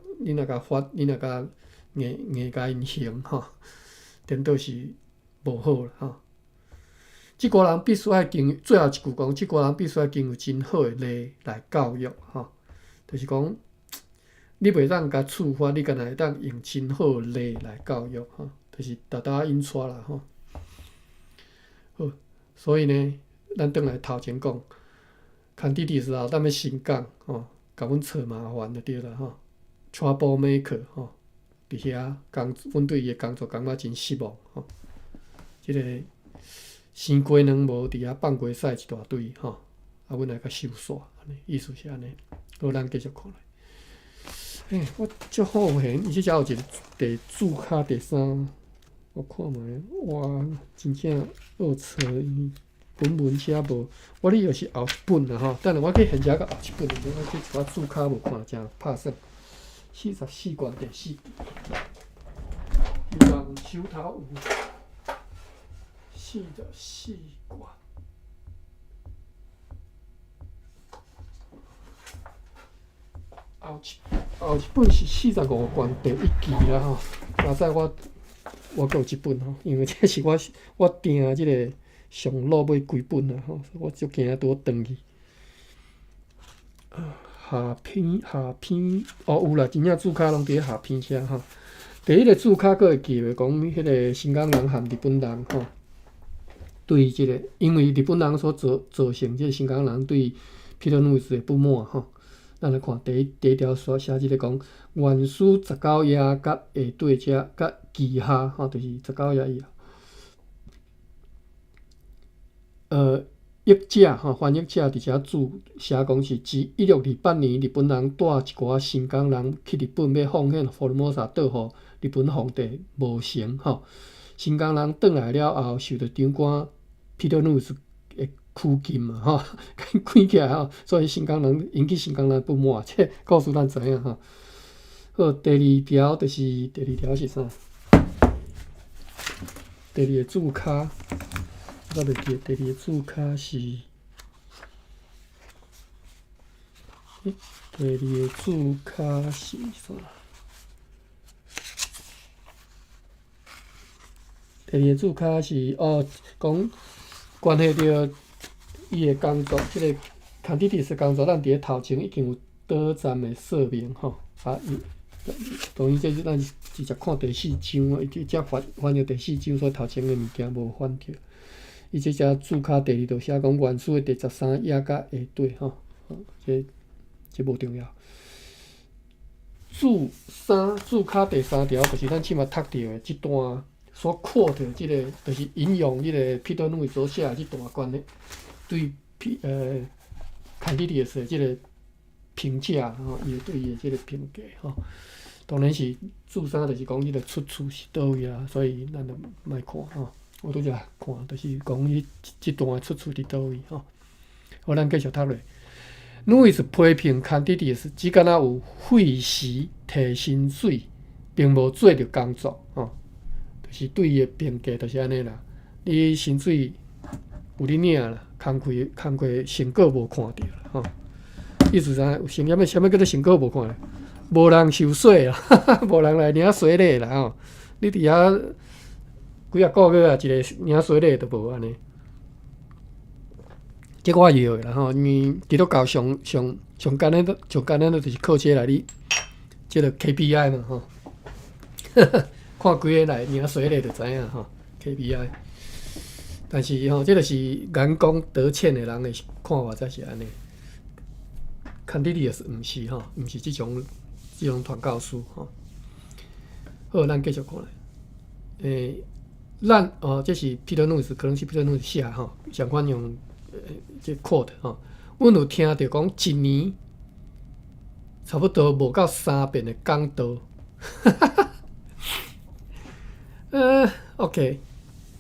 罚，你若甲硬甲因刑吼，颠倒是。无好啦吼，即个人必须要经最后一句讲，即个人必须要经由真好的例来教育吼，就是讲你袂当甲处罚，你敢若会当用真好的例来教育吼，就是达印刷啦吼。好，所以呢，咱转来头前讲 ，Candidius 后当要新港吼，甲阮找麻烦就对啦吼 ，trouble maker 吼，伫遐阮对伊的工作感觉真失望吼。即个生鸡卵无伫遐放鸡屎一大堆吼，阮来甲收煞，安尼意思是安尼。好，咱继续看来。我足好闲，伊即只有一个第注卡第三，我看卖，哇，真正恶扯伊本文写无，我哩又是后一本啦吼，等下我去现遮甲后一本，我去一寡注卡无看，真拍算。44卷第4，人手头有。44卷，后一本是45卷第1期啦吼。明仔我阁有一本吼，因为这是我订即个上落尾几本啦吼，我足惊拄转去。下篇有啦，真正注卡拢伫咧下篇写吼。第一个注卡阁会记袂讲，迄个新港人含日本人吼。对即个，因为日本人所造成即个新港人对 Peter Nuis 的不满吼，咱来看第一条所写即个讲，原始19页甲下对遮甲记下吼，就是19页以后。译者吼，翻译者伫遮注写讲是自1628年，日本人带一寡新港人去日本要奉献福尔摩沙岛互日本皇帝无成吼。新港人转来了后，受到长官 Peter Nuis 的拘禁嘛吼，关起来吼，所以新港人引起新港人不满，这告诉咱知影吼。好，第二条是啥？第二个注卡，我袂记，第二个注卡是，第二个注卡是啥？第二个注卡是讲关系到伊的工作，即、个 Candidius 工作，咱伫咧头前已经有倒站的说明吼。当然，这是咱直接看第4章啊，伊只翻译第4章，所以头前的物件无翻着。伊这只注卡第2就写讲原书的第13页甲下底吼，这无重要。注卡第3条就是咱即马读到的即段所 quote 即个，就是引用迄个 Peter Lewis 所写的即段关的对Candidius 的即个评价吼，伊对伊的即个评价吼。当然是注3就是讲伊个出处是倒位啊，所以咱就莫看吼。我拄则看，就是讲伊即段的出处伫倒位吼。好，咱继续读落。Lewis 批评 Candidius 只敢若有费时摕薪水，并无做着工作吼。就是对伊的评价就是安尼啦。你薪水有你领啦，工课成果无看着啦吼。意思啥？啥物叫做成果无看着？无人收税啦，无人来领水礼啦吼。你伫遐几啊个月啊，一个领水礼都无安尼。这我会啦吼，因为基督教上简单的就是靠这来你这个 KPI 嘛吼。看几个来领水礼就知影吼 KPI。但是吼，这就是眼光得浅的人的看法才是安尼。Candidius 毋是吼，毋是即种传教书吼。好，咱继续看咧。咱这是 Peter Lewis， 可能是 Peter Lewis 写吼，相关用这 quote 吼。阮有听着讲一年差不多无到3遍的讲道。OK，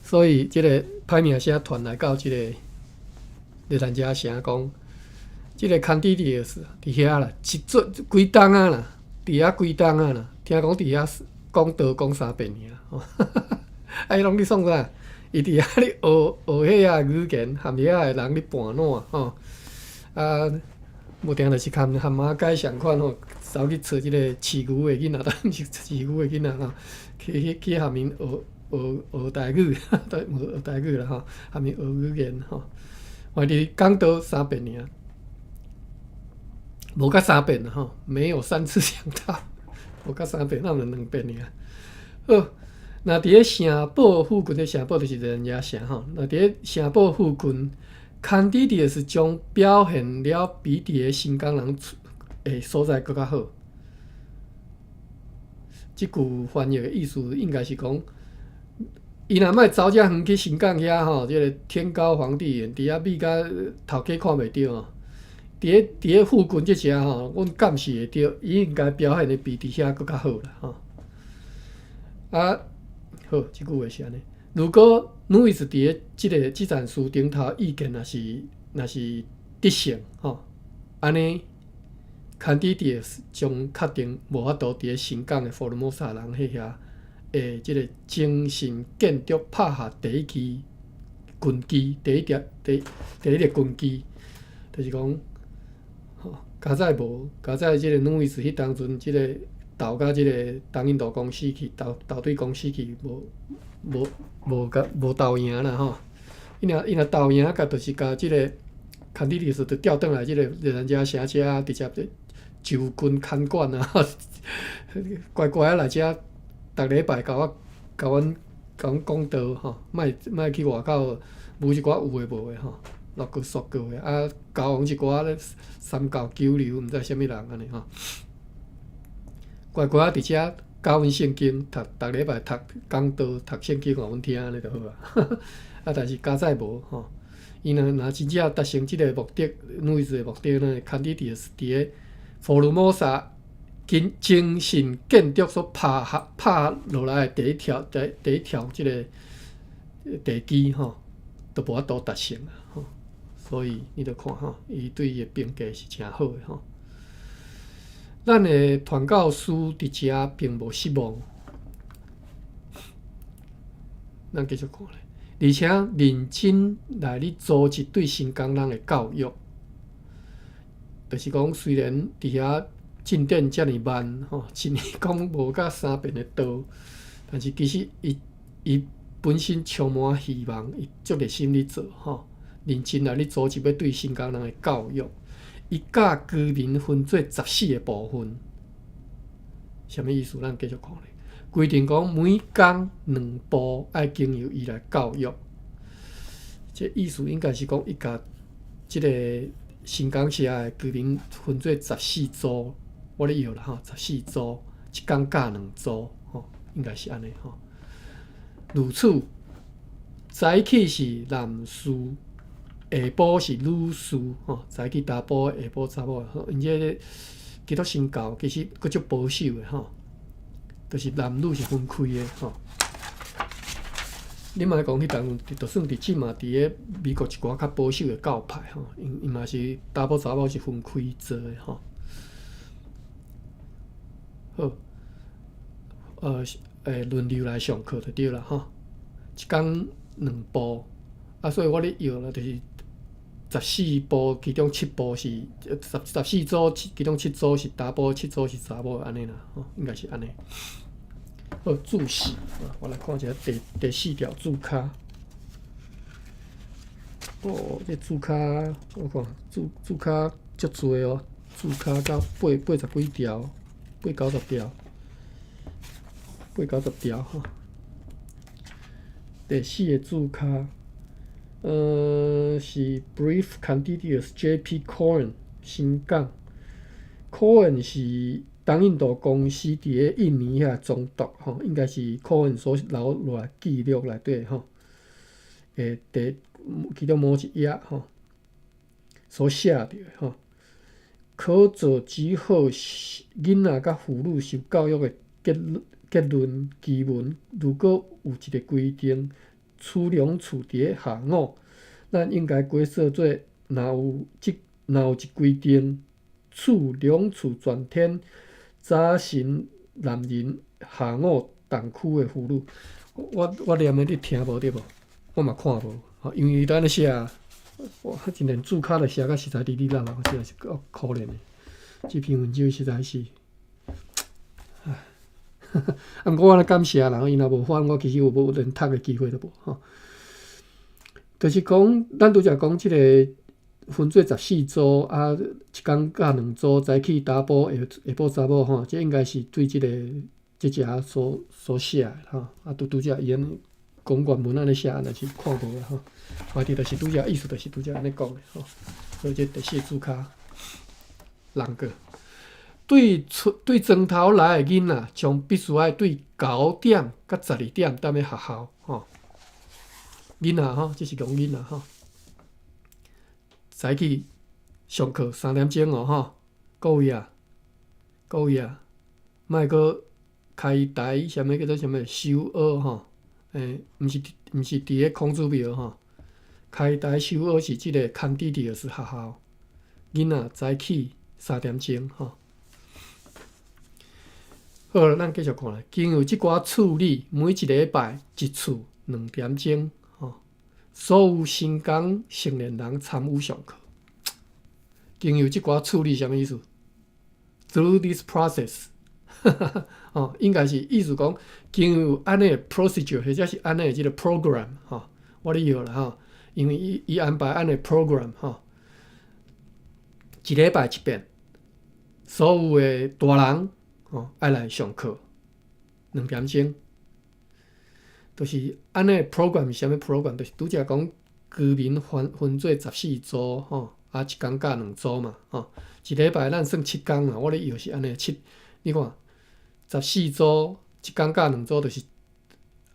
所以即个歹名声传来到即个日兰遮城讲，即个 Candidius 伫遐啦，规冬啊啦，伫遐规冬啊啦，听讲伫遐讲道讲3遍尔。伊拢咧创啥？伊伫遐咧学迄啊语言，含遐个人咧盘烂吼。无定就是含马街相款吼，走去找即个饲牛的囡仔，当然是饲牛的囡仔吼，去下面学台语，学台语啦吼，下面学语言吼。我伫讲道3遍尔，无到3遍啦吼，没有3次讲到，无到3遍，那么2遍尔。好，那伫咧城堡附近，城堡就是人家城吼。那伫咧城堡附近，Candidius 将表现了比伫咧新港人所在更较好。即句翻译的意思应该是讲，伊若莫走遮远去新港遐吼，即个天高皇帝远，伫遐美甲头家看袂着吼。伫咧附近即只吼，阮监视会着，伊应该表现的比伫遐更较好啦吼。好，即句话是安尼。如果Lewis伫咧即站书顶头意见若是得胜吼，安尼 Candidius 将确定无法度伫咧新港的佛罗摩萨人迄遐即个精神建筑拍下第一支军基，第一粒军基，就是讲，加载即个Lewis迄当阵即个投甲即个东印度公司去投对公司去，无投赢啦吼。伊若投赢，甲就是甲即个 Candidius 就调转来即个人家城遮直接就军看管啊，乖乖来遮，逐礼拜甲阮讲道吼，莫去外口舞一寡有诶无诶吼，落个索个诶，交往一寡咧三教九流，毋知啥物人安尼吼。乖乖伫遮教阮圣经，逐礼拜读讲道、读圣经互阮听安尼就好啊。但是加载无吼，伊若真正达成即个目的，Lewis的目的呢，Candidius 伫咧佛罗摩萨精神建筑所拍落来的第一条即个地基吼，都无法度达成啊吼。所以你着看吼，伊对伊的评价是诚好的吼。咱的传教士伫遮并无失望，咱继续看咧，而且认真来咧组织对新港人的教育，就是讲虽然伫遐进展遮尔慢吼，一年讲无到3遍的道，但是其实伊本身充满希望，伊足热心咧做吼，认真来咧组织要对新港人的教育。伊甲居民分做14个部分，什么意思？咱继续看咧。规定讲每工2部爱经由伊来教育，这意思应该是讲伊甲即个新港社的居民分做14组，我咧摇啦吼，14组，一工教2组，吼，应该是安尼吼。如此，早起是男士。下晡是女士，吼，早起查甫，下晡查某，吼，因这个基督新教其实佫足保守的吼，就是男女是分开的吼。你莫讲迄当，就算伫即嘛，伫个美国一寡较保守的教派吼，因嘛是查甫查某是分开做的吼。好，轮流来上课就对啦吼，一工2部，所以我咧摇啦，就是。14部，其中7部是14组，其中7组是查甫，7组是查某，安尼啦，吼，应该是安尼。好，注释，我来看一下第4条注卡。哦，这注卡，我看注卡足多哦，注卡到80几条，80-90条，80-90条吼。第4个注卡。是 Brief Candidius J.P. Cohen 新港 ，Cohen 是东印度公司伫个印尼遐总督吼，应该是 Cohen 所留落来记录内底吼，其中某一页吼所写着吼，可做只好囡仔甲妇女受教育的结论基文，如果有一个规定。处两处伫个下午，咱应该改说做若有一规定，处两处全天早晨男人，下午同区的妇女。我念的你听无对无？我嘛看无，因为咱咧写，哇，真连注卡都写甲实在哩哩啦啦，真是够可怜的。这篇文章实在是。啊，我咧感谢人，伊若无法，我其实有无连读的机会都无吼。就是讲，咱拄则讲即个分做14组啊，一工教2组，早起查甫，下晡查某吼，这应该是对即个遮所写的吼。啊，拄则伊安尼讲原文安尼写，但是看无啦吼。话题就是拄则意思，就是拄则安尼讲的吼。所以这第4注卡人个。对庄头来的囡仔，将必须爱对9点甲12点踮咧学校吼。囡仔吼，这是讲囡仔吼，早起上课3点钟哦吼，各位啊，莫阁开台什么叫做什么修学吼？毋是伫个孔子庙吼，开台修学是即个康弟弟是学校，囡仔早起3点钟吼。好了，咱继续看啦。经由即寡处理，每一礼拜一次2点钟，吼，所有新港成年人参与上课。经由即寡处理，什么意思 ？Through this process， 哦，应该是意思讲，经由安尼的 procedure， 或者是安尼的即个 program， 吼，我咧摇啦吼，因为伊安排安尼 program， 吼，一礼拜一遍，所有的大人。哦，爱来上课2点钟，就是安尼 program 是啥物 program？ 就是拄则讲居民分做14组吼，啊一工教2组嘛，吼，一礼拜咱算7工嘛，我咧摇是安尼7，你看14组一工教2组，就是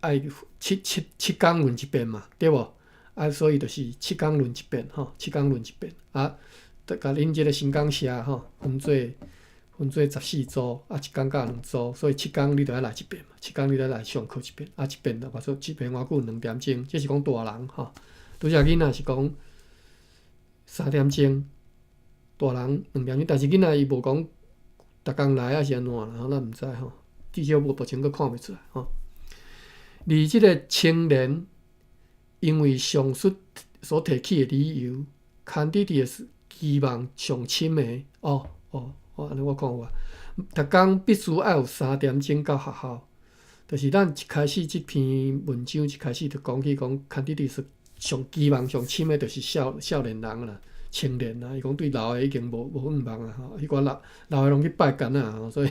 爱七工轮一遍嘛，对无？啊，所以就是7工轮一遍吼，7工轮一遍啊，甲恁即个新港社吼分做14组，啊，一工教2组，所以7工你就要来一遍嘛，7工你就要来上课一遍，啊，一遍就话说一遍偌久2点钟，这是讲大人吼。拄则囡仔是讲3点钟，大人2点钟，但是囡仔伊无讲逐工来还是安怎啦，咱毋知吼，至少目前佫看袂出来吼。而即个青年因为上述所提起的理由 ，Candidius 期望上深的安尼我看有啊，逐工必须爱有3点钟到学校，就是咱一开始即篇文章一开始就讲起讲 Candidus 上期望上深的，就是少年人啦、青年啦。伊讲对老的已经无愿望啊，吼，迄寡老的拢去拜干啊，吼，所以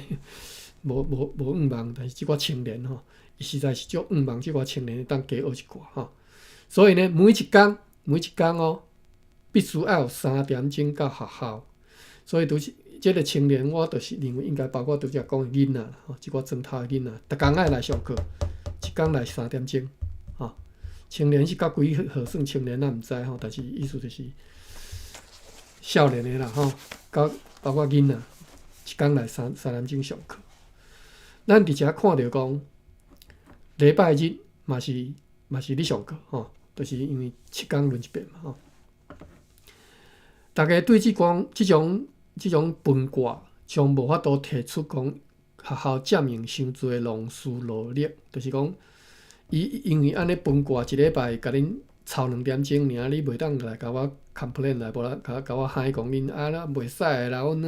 无愿望。但是即寡青年吼，伊实在是足愿望，即寡青年当加学一寡吼。所以呢，每一工哦，必须要有3点钟到学校。所以就是即个青年，我就是认为应该包括拄则讲的囡仔啦，吼，即寡砖头的囡仔，逐工爱来上课，一工来3点钟，吼。青年是到几号算青年，咱毋知吼，但是意思就是少年的啦，吼，到包括囡仔，一工来3点钟上课。咱伫遮看着讲，礼拜日嘛是咧上课，吼，就是因为7工轮一遍嘛，吼。大家对即种分挂，将无法度提出讲学校占用伤侪的老师劳力，就是讲，因为安尼分挂一礼拜，甲恁操2点钟尔，你袂当来甲我 complain 来，无啦，甲我喊讲恁啊，咱袂使的啦，阮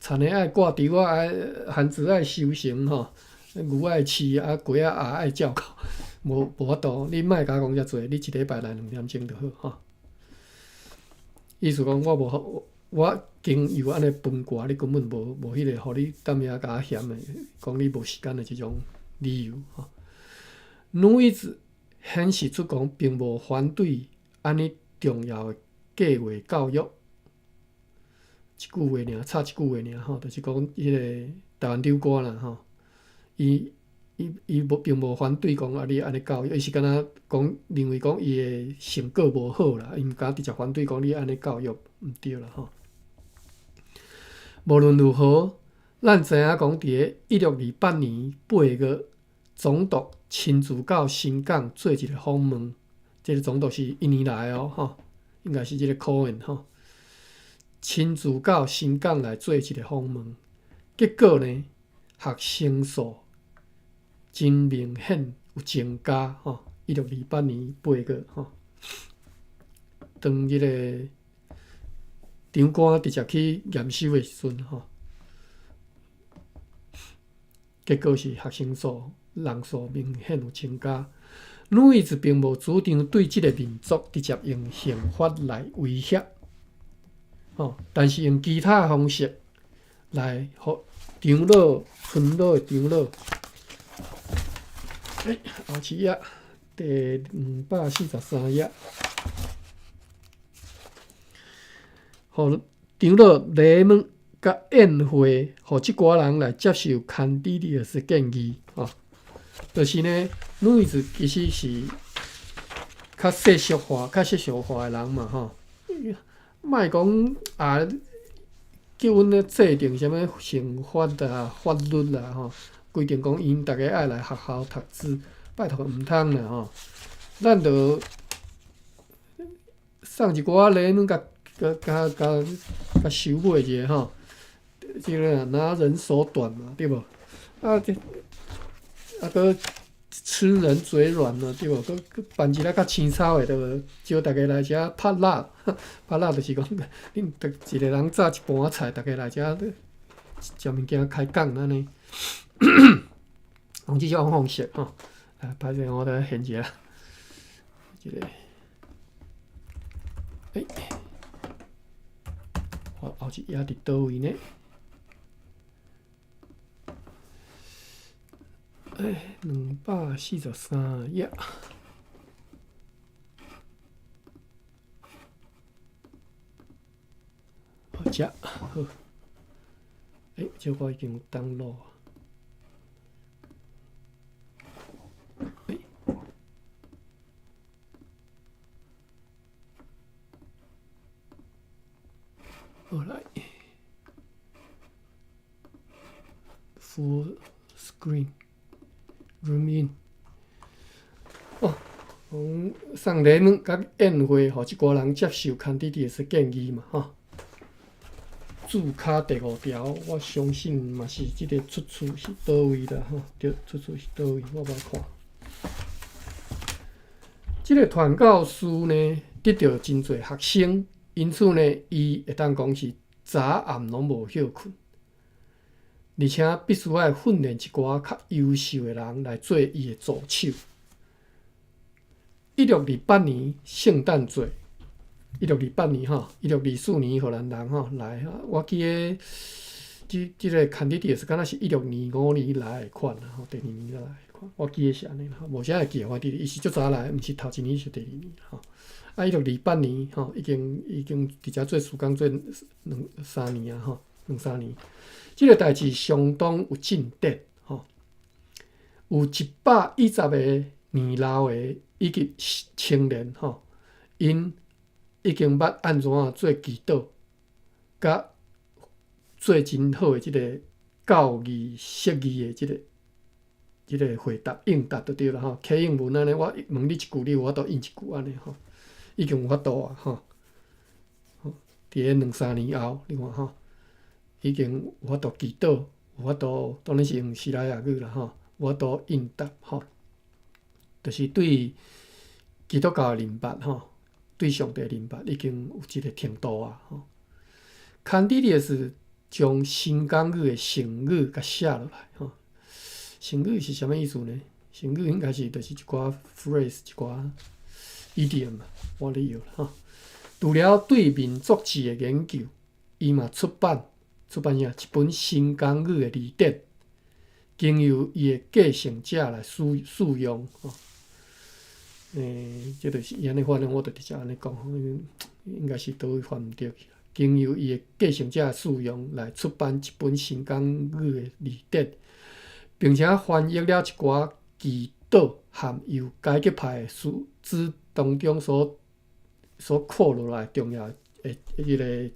田的爱挂除啊，爱番薯爱收成吼，牛爱饲啊，鸡啊鸭爱照顾，无法度，你莫甲我讲遮济，你一礼拜来2点钟就好吼。意思讲，我经由安尼分挂，你根本无迄个，互你踮遐甲我嫌的，讲你无时间的即种理由吼。女子显示出讲，并无反对安尼重要的计划教育。一句话尔，插一句话尔吼，就是讲迄个台湾长官啦吼，伊并无反对讲啊，你安尼教育，伊是敢若讲认为讲伊的成果无好啦，伊毋敢直接反对讲你安尼教育毋对啦吼。无论如何，咱知影讲伫个1628年8月，总督亲自到新港做一个访问，这个总督是1年来哦吼，应该是这个科恩吼，亲自到新港来做一个访问，结果呢，学生数真明显有增加吼。1628年8月吼，当即个长官直接去验收的时阵吼，结果是学生数人数明显有增加。女子并无主张对即个民族直接用刑法来威胁，吼，但是用其他方式来互长老、村老的长老。后一页，第243页。互长老雷蒙甲宴会，互即寡人来接受Candidus的建议，吼，就是呢，女子其实是较世俗化的人嘛，吼，莫讲啊，叫阮咧制定啥物刑法啦、法律啦，吼，规定讲因逐个爱来学校读书，拜托毋通啦，吼，咱着送一寡礼物甲收买者吼，即个拿人手短嘛，对无？啊，搁吃人嘴软嘛，对无？搁办一个较青草的，对无？招大家来遮拍蜡，拍蜡就是讲，恁一个人炸一盘菜，大家来遮食物件开讲安尼，用即种方式吼，歹势我来现一下，即个，后一页伫倒位呢？243页。遮好，这我已经有登录啊。好来 ，Full Screen Zoom In。哦，送礼物甲宴会，互即寡人接受Candidus建议嘛，吼。注脚第5条，我相信嘛是即个出处是倒位啦，吼，对，出处是倒位，我无看。即个传教士呢，得到真侪学生，因此呢，伊会当讲是早暗拢无休困。而且必须要训练一寡较优秀的人来做伊的助手。1628年圣诞节，1628年吼，1624年荷兰人吼来，我记得即个 Candidius 敢若是1625年来的款啦，吼，第2年来的款，我记得是安尼啦，无啥会记我伊是足早来，毋是头一年是第2年吼。1628年吼，已经伫遮做时间做3年啊吼，2-3年。即个代志相当有进展吼，有120个年老的以及青年吼，因已经捌安怎做祈祷，甲做真好的即个教义释义的即个回答应答就对了吼。启应文安尼，我问你一句，你有法度应一句安尼吼，已经有法度啊吼。伫咧2-3年后，你看吼。已经有法度祈祷，有法度当然是用希腊雅语啦吼，有法度应答吼，就是对基督教的认捌吼，对上帝的认捌已经有一个程度啊吼。Candidius 将新港语的成语甲写落来吼，成语是啥物意思呢？成语应该是就是一寡 phrase 一寡 idiom 嘛，我咧有啦吼。除了对民族志的研究，伊嘛出版一本新港语的字典，经由伊的继承者来使用吼。这就是伊安尼翻译，我就直接安尼讲，应该是倒位翻毋对去。经由伊的继承者使用来出版一本新港语的字典，并且翻译了一寡祈祷含有改革派的书之当中所括落来重要的迄个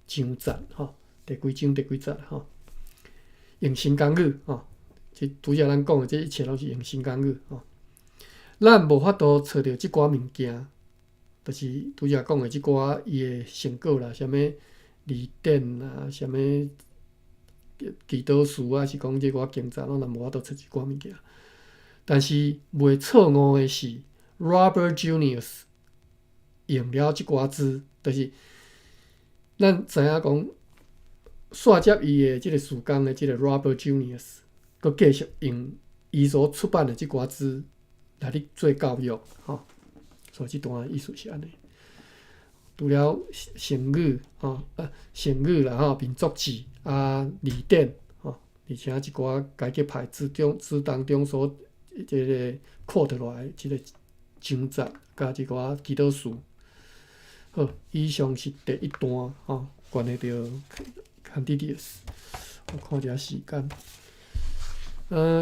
章节吼。第几章第几节吼，用新港语吼，即拄则咱讲的，这一切拢是用新港语吼。咱无法度找到即寡物件，就是拄则讲的即寡伊的成果啦，啥物字典啦，啥物祈祷书啊，是讲即寡经章，咱无法度找即寡物件。但是袂错误的是 ，Robert Junius 用了即寡字，就是咱知影讲。续接伊的即个时间的即个 Robert Junius， 佮继续用伊所出版的即寡字来咧做教育吼，所以即段意思是安尼。除了成语吼，成语啦吼，民族志啊，字典吼，而且一寡改革派之当中所即个 quote 落来即个章节，甲一寡祈祷书。好，以上是第1段吼，关系到。Candidius， 我看一下时间。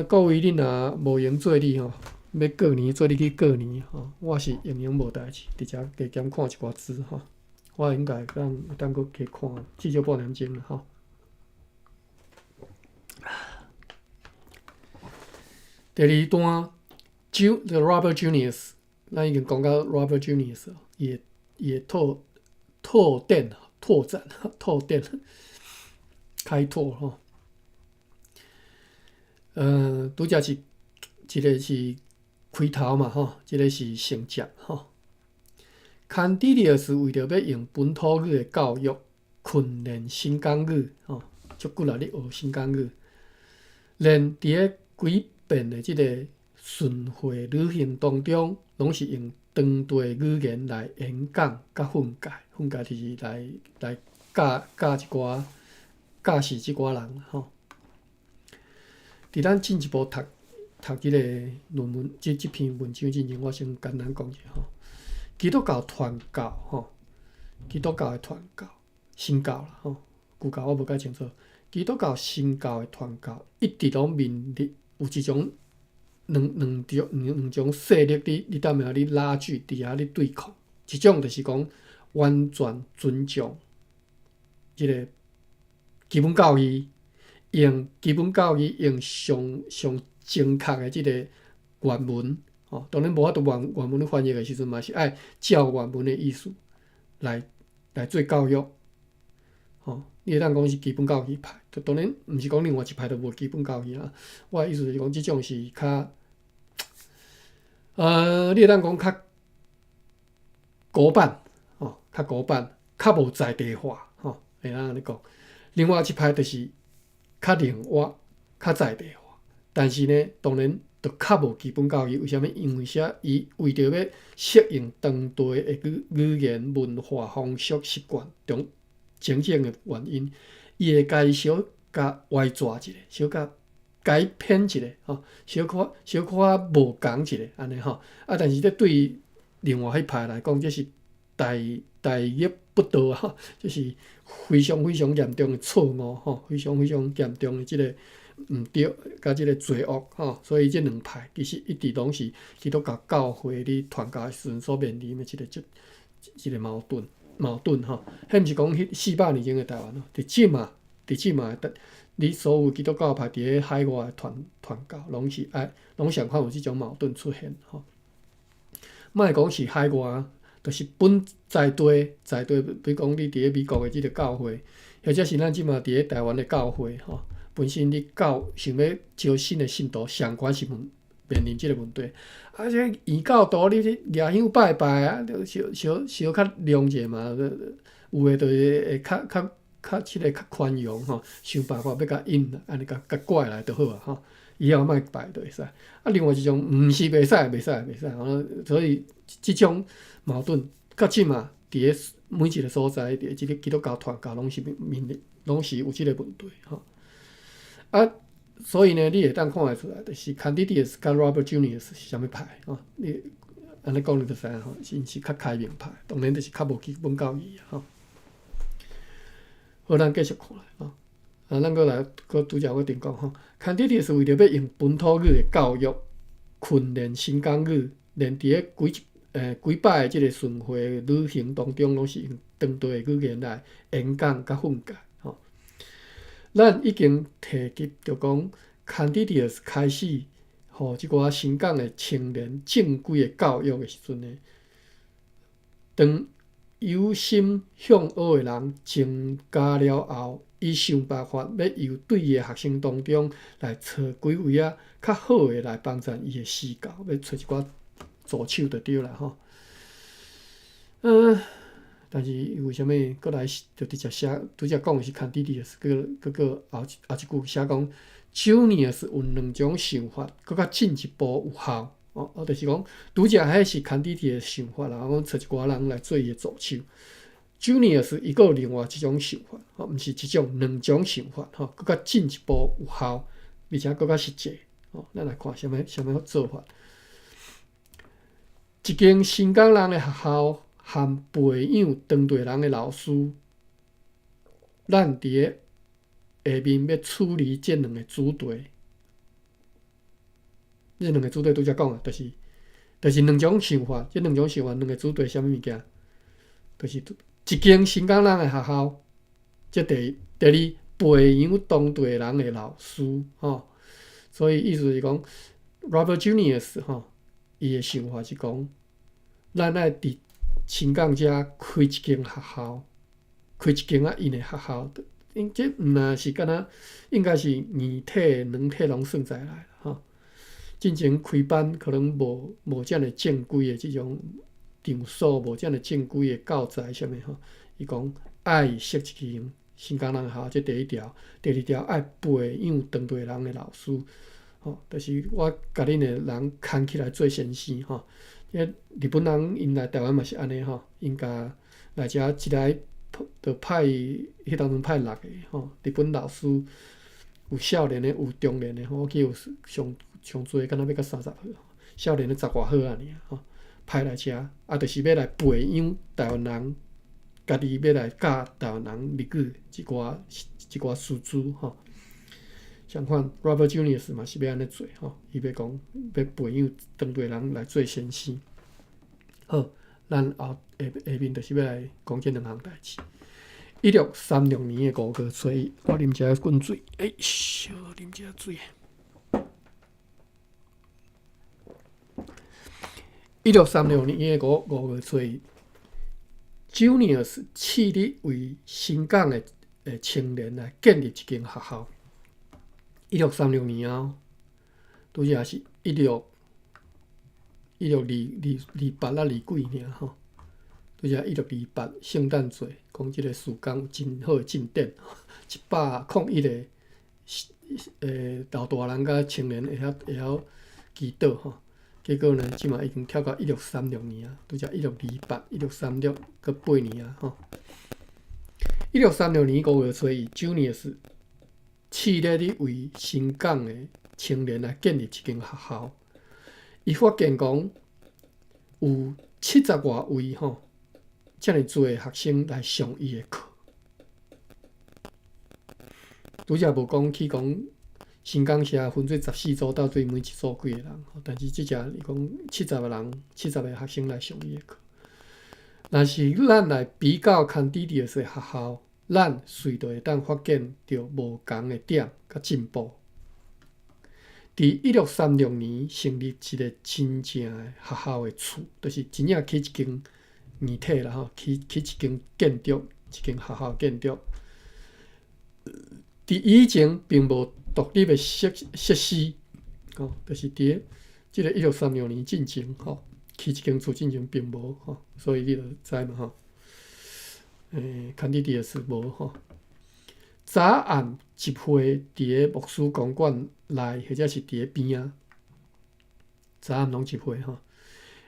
各位恁若无闲做你吼，要过年做你去过年吼，我是闲闲无代志，直接加减看一寡字吼。我应该当搁加看至少半点钟啦吼。第2段，The Robert Junius， 咱已经讲到 Robert Junius， 伊的拓展。开拓吼，拄则是一个是开头嘛吼，一个是承接吼。Candidius 为着要用本土语的教育训练新港语吼，足久来咧学新港语，连伫咧几遍的即个巡回旅行当中，拢是用当地语言来演讲甲训诫，就是来教一寡。教示即寡人吼，伫咱进一步读即个论文，即篇文章之前，我先简单讲一下吼。基督教传教吼，基督教的传教、新教啦吼，旧教我无解清楚。基督教新教的传教一直拢面临有一种两种势力你踮遐咧拉锯，伫遐咧对抗。一种就是讲完全尊重即个。基本教义用上正确的即个原文吼，当然无法度原文翻译的时阵嘛是爱照原文的意思来做教育吼。你会当讲是基本教义派，当然毋是讲另外一派就无基本教义啦。我的意思就是讲，即种是较你会当讲较古板吼，较无在地化吼，会当安尼讲。另外一派就是较另外、较在地化，但是呢，当然就较无基本教育。为什么？因为啥？伊为着要适应当地的语言、文化、风俗习惯种种种的原因，伊会家小甲歪抓一下，小甲改偏一下，吼，小可无共一下，安尼吼。啊，但是这对另外迄派来讲，这是大逆不道啊，这是非常非常严重的错误吼，非常非常严重的即个毋对，甲即个罪恶吼。所以这两派其实一直拢是基督教教会咧传教的时阵所面临的一个矛盾吼。迄毋是讲400年前的台湾咯，伫即嘛，你所有基督教派伫咧海外的传教，拢想看有即种矛盾出现吼。莫讲是海外，就是本在地，比如讲你伫咧美国的即个教会，或者是咱即马伫咧台湾的教会吼，本身你想要招新的信徒，上悬是面临即个问题。啊，这异教徒你掠香拜拜啊，小较谅解嘛，有诶就是会较即个较宽容吼，想办法要甲引安尼甲拐来就好啊吼。以后莫拜就会使。啊，另外一种毋是袂使，所以即种矛盾到即嘛，伫咧每一个所在，伫即个基督教传教拢是有即个问题吼。啊，所以呢，你会当看会出来，就是 Candidius 甲 Robert Junius 是啥物派吼？你安尼讲你就知影吼，因是较开明派，当然就是较无基本教义吼。好，咱继续看来吼。咱搁来拄则我定讲吼 ，Candidius 为着要用本土语的教育训练新港语，连伫咧几摆即个巡回旅行当中，拢是用当地的语言来演讲甲训教吼。咱已经提及着讲 ，Candidius 开始互即寡新港的青年正规的教育的时阵呢，当有心向学的人增加了后，伊想办法要由对伊的学生当中来找几位较好的来帮助伊的施教，要找一寡助手就对啦吼。但是为什么过来就直接写？拄则讲的是 Candidius， 个后一句写讲 Junius 有2种想法，搁较进一步有效。就是讲，拄则迄是 Candidius 的想法啦，讲找一寡人来做伊的助手。Junius 伊个有另外一种想法，毋是2种想法，搁较进一步有效，而且搁较实际。咱来看啥物做法。一间新港人的学校和培养当地人的老师，咱伫咧下面要处理这2个主题。这2个主题拄则讲啊，就是2种想法。这2种想法，2个主题啥物物件？就是一间新港人的学校，这第二培养当地人的老师吼。所以意思是讲 ，Robert Junius 吼，伊的想法是讲，咱爱伫新港遮开一间学校，开一间因的学校。因这毋若是敢若，应该是二体两体拢算在内啦吼。进前开班可能无遮尔正规的即种场所，无遮尔正规的教材啥物吼。伊讲爱设一间新港人学校，这第一条；第二条爱培养当地人的老师，吼，就是我甲恁的人牵起来做先生吼。日本人因来台湾嘛是安尼吼，因甲来遮一来就派迄当中派6个吼，日本老师有少年的，有中年的，我记有上侪敢若要到30岁，少年的10外岁啊尔吼，派来遮就是要来培养台湾人，家己要来教台湾人日语一寡师资吼。相反 ，Robert Junius 嘛是要安尼做吼，伊要讲要培养当地人来做先生。好，咱下面就是要来讲这2项代志。1636年的5月初一，我啉一滚水，小啉一下水。1636年的5月初一 ，Junius 致力为新港的青年来建立一间学校。1636年啊，拄则是1628啊，几尔吼。拄则1628圣诞节，讲即个时间有真好的进展，101个老大人甲青年会晓祈祷吼。结果呢，即马已经跳到1636年啊，拄则1628、1636搁8年啊吼。1636年5月初一 ，Junius 试咧为新港的青年来建立一间学校。伊发现讲有70外位吼，遮尔多学生来上伊的课。拄则无讲去讲新港社分做14组，到底每一组几个人？但是即只伊讲70个人，70个学生来上伊的课。若是咱来比较Candidius的学校，咱随着会当发现着无共的点甲进步。伫1636年成立一个真正的学校的厝，就是真正起一间园体啦吼，起一间建筑，一间学校建筑。伫以前并无独立的设施，吼，就是伫即个1636年进前吼，起一间厝进前并无吼，所以你就知嘛吼。Candidius 无吼。早暗集会伫个牧师公馆内，或者是伫个边啊。早暗拢集会吼。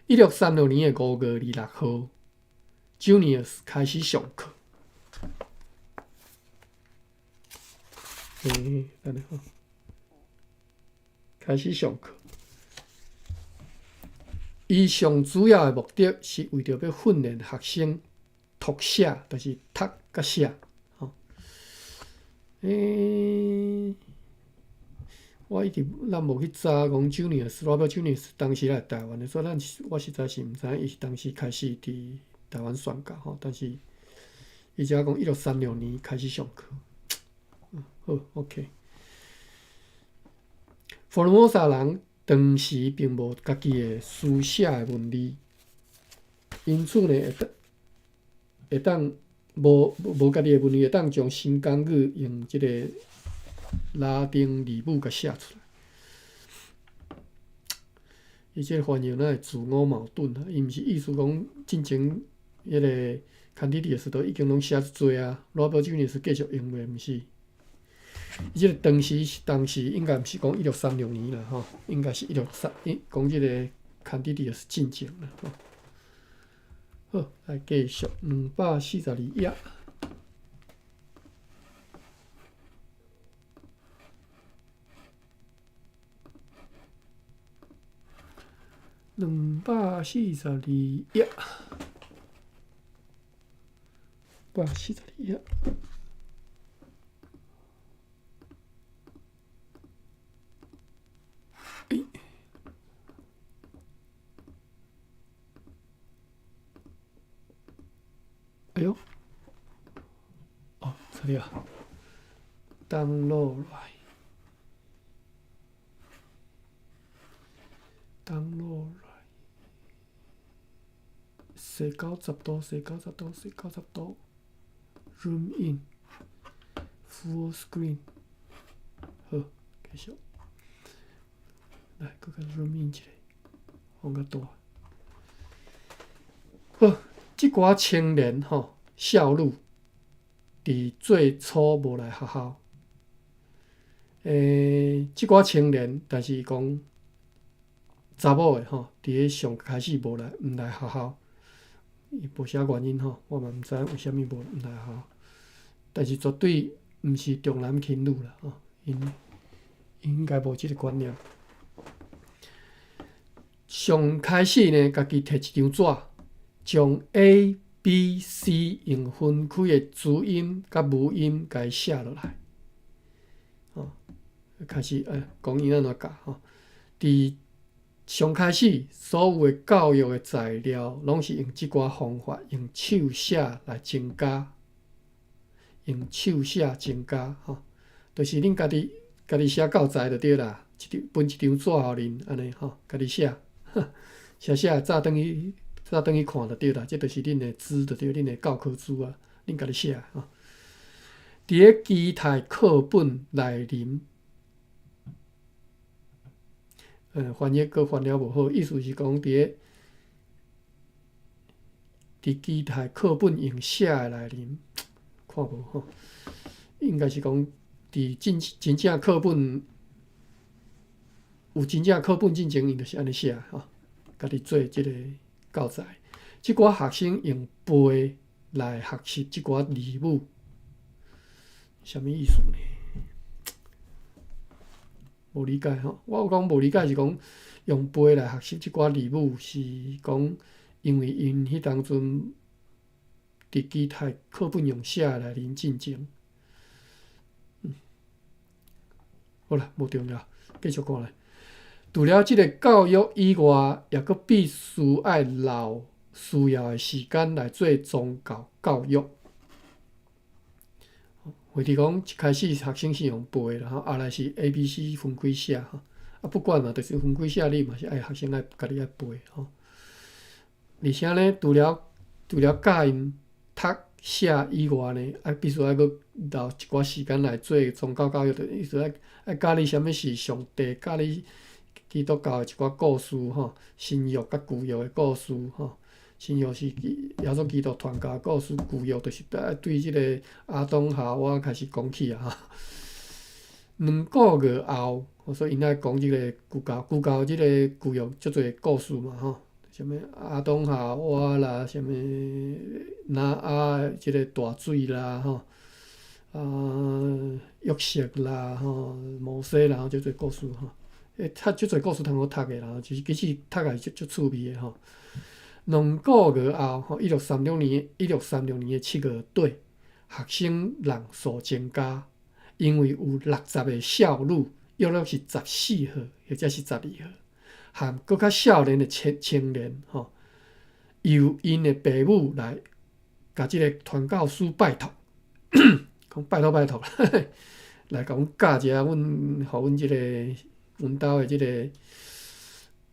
1636年5月26号 ，Junius 开始上课。等下吼，开始上课。伊上主要的目的是为着要训练学生读写，就是读甲写。我一直咱无去查讲 Junius，Robert Junius 当时来台湾的，所以我实在是毋知伊是当时开始伫台湾宣教吼。但是伊只讲1636年开始上课。好 ，OK。福尔摩沙人当时并无家己的书写的文字，因此呢，会当无家己的文字，会当将新港语用即个拉丁字母甲写出来。伊即个翻译哪会自我矛盾啊？伊毋是意思讲进前迄个Candidius都已经拢写做啊，Robert Junius继续用的毋是。伊即个当时应该毋是讲1636年啦吼，应该是1631讲即个Candidius进前啦吼。好，来继续242页。242页，242页。哎呦，哦，这里啊，登录来，490度，490度，490度 ，Zoom in，Full screen， 好，继续，来，搁甲 Zoom in 一下，放较大，好。即寡青年吼，少女伫最初无来学校。即寡青年，但是讲查某的吼，伫咧上开始毋来学校，伊无啥原因吼，我嘛毋知为虾米毋来学校。但是绝对毋是重男轻女啦吼，因应该无即个观念。上开始呢，家己摕一张纸。将 A、B、C 用分开的主音甲母音甲伊写落来，开始讲伊安怎教吼。伫上开始，所有的教育的材料拢是用即寡方法，用手写来增加，吼，就是恁家己写教材就对啦，分一张纸互恁安尼吼，家己写，写早等于看就对啦，这就是恁的资，就对恁的教科书啊，恁家己写吼。伫咧基台课本内面，翻译阁翻了无好，意思是讲伫基台课本用写的内面，看无吼，应该是讲伫真正课本有真正课本进前，伊就是安尼写吼，家己做即个教材。即寡学生用背来学习即寡字母，啥物意思呢？无理解吼。我有讲无理解是讲用背来学习即寡字母，是讲因为因迄当阵伫其他课本用写来临进前。好啦，无重要，继续看来。除了即个教育以外，也佫必须爱留需要的时间来做宗教教育。或者讲一开始学生是用背啦，后来是 ABC 分开写吼，不管嘛，就是分开写，你嘛是爱学生爱家己爱背吼。而且呢，除了教因读写以外呢，必须爱佫留一寡时间来做宗教教育，就意思爱教你啥物是上帝，教你基督教的一寡故事吼，新约甲旧约的故事吼。新约是耶稣基督传教的故事，旧约就是对即个亚当夏娃开始讲起啊。2个月后，所以因爱讲即个旧教即个旧约足侪故事嘛吼，什物亚当夏娃啦，什物拿阿即个大水啦吼，约瑟啦吼，摩西啦，足侪故事吼。足侪故事通好读的啦，其实读起来足趣味的吼。2个月后，1636年的7月底，学生人数增加，因为有60个少女，约略是14号或者是12号，和搁较少年的青年吼，由因的父母来甲即个传教士拜托，讲拜托来甲阮教一下阮，互阮即个阮兜的即个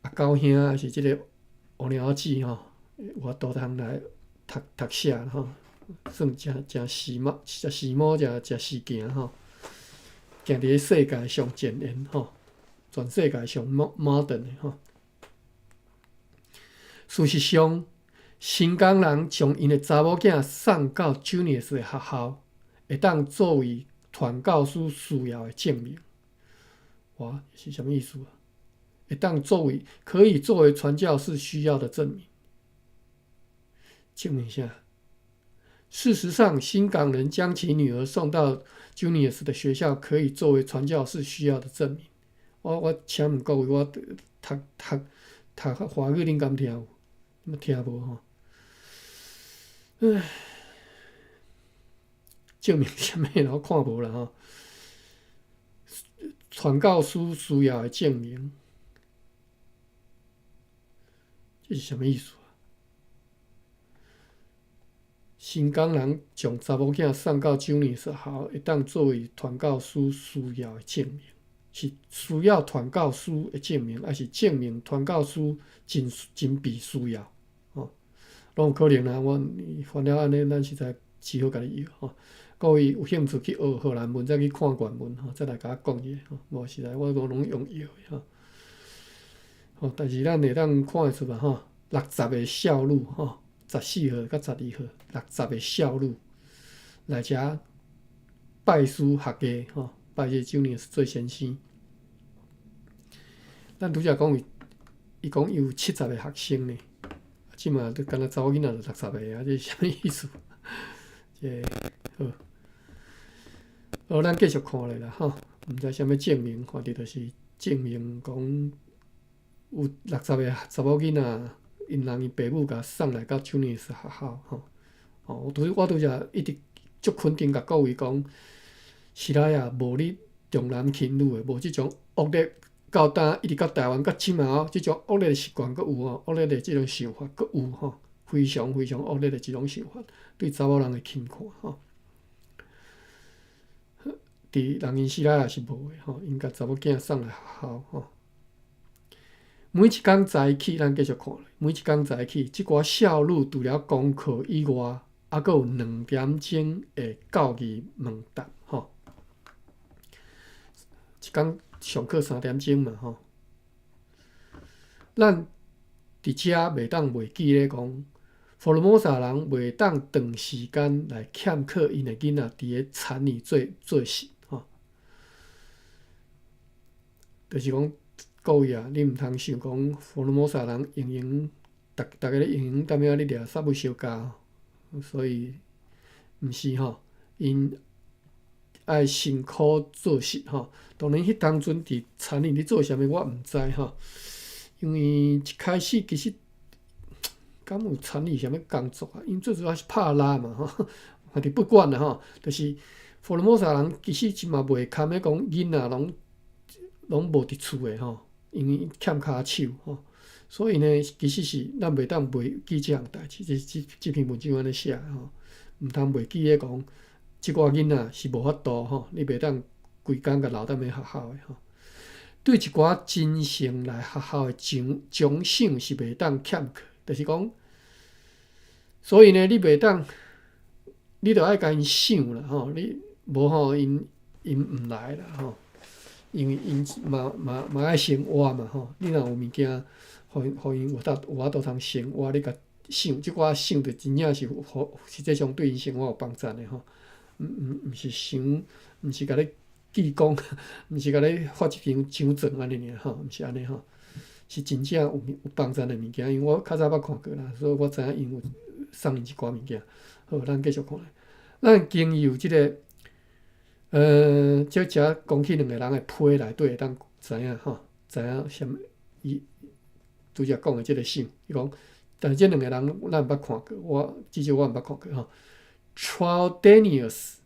阿狗兄，还是即个乌鸟姊吼，有法度通来读写吼，算诚时髦、诚实行吼，行伫世界上前沿吼，全世界上modern的吼。事实上，新港人将因的查某囝送到 Junius 的学校，会当作为传教士需要的证明。哇，是啥物意思啊？会当可以作为传教士需要的证明。证明啥？事实上，新港人将其女儿送到 Junius 的学校，可以作为传教士需要的证明。我请问各位，我读华语，恁敢听有？听无吼？证明啥物啦？我看无啦吼。传教士需要的证明，这是啥物意思？新港人将查某囝送到Junius学校，会当作为传教士需要的证明，是需要传教士的证明，还是证明传教士真必须要？哦，拢有可能啦。我翻了安尼，咱实在只好家己摇吼。各位有兴趣去学荷兰文，再去看原文吼，再来甲我讲者吼。无实在我拢用摇的吼。吼，但是咱会当看会出嘛吼，60个少女吼。14号到12号，60个少女来遮拜师学艺吼，拜这Junius做先生。咱拄则讲伊讲伊有70个学生呢，即嘛都敢若查某囡仔就60个啊，这是啥物意思？这好，好，咱继续看咧啦吼，毋知啥物证明，反正就是证明讲有60个查某囡仔。因父母甲送来到Junius学校吼，我拄则一直足肯定甲各位讲，是来啊，无你重男轻女的，无即种恶劣到一直到台湾到即嘛即种恶劣的习惯佫有吼，恶劣的即种想法佫有吼，非常非常恶劣的即种想法，对查某人的轻看吼。伫人因时代也是无的吼，因甲查某囝送来学校吼。每一天早起，咱继续看咧。每一天早起，即寡少女除了功课以外，还佫有2点钟的教育问答吼。一天上课3点钟嘛吼。咱伫遮袂当袂记咧讲，佛罗摩萨人袂当长时间来欠课因的囡仔伫咧田里做事吼。就是讲各位啊，你毋通想讲福尔摩沙人用用，逐个咧用用，踮遐咧掠杀物相加，所以毋是吼，因爱辛苦做事吼。当然，迄当阵伫田里咧做啥物，我毋知吼，因为一开始其实敢有田里啥物工作啊？因最主要是拍拉嘛吼，反正不管啦吼，就是福尔摩沙人其实是嘛袂堪咧讲囡仔拢无伫厝诶吼，因为欠骹手吼，所以呢，其实是咱袂当袂记即项代志。即篇文章安尼写吼，毋通袂记咧讲，即寡囡仔是无法度吼，你袂当规工甲留踮咧学校诶吼。对一寡真正来学校诶奖赏是袂当欠缺，就是讲，所以呢，你袂当，你着爱甲因想啦吼，你无吼因毋来啦吼。因为因嘛爱生活嘛吼，你若有物件，互因有法度通生活，你甲想，即寡想着真正是实际上对因生活有帮助的吼。毋是想，毋是甲你记讲，毋是甲你发一张奖状安尼尔吼，毋是安尼吼，是真正有帮助的物件。因为我较早捌看过啦，所以我知影因有送因一寡物件。好，咱继续看。咱经由即个。即只讲起两个人诶批内底会当知影吼，知影啥物伊拄则讲诶即个姓，伊讲，但是即两个人咱毋捌看过，至少我毋捌看过吼。Traldenius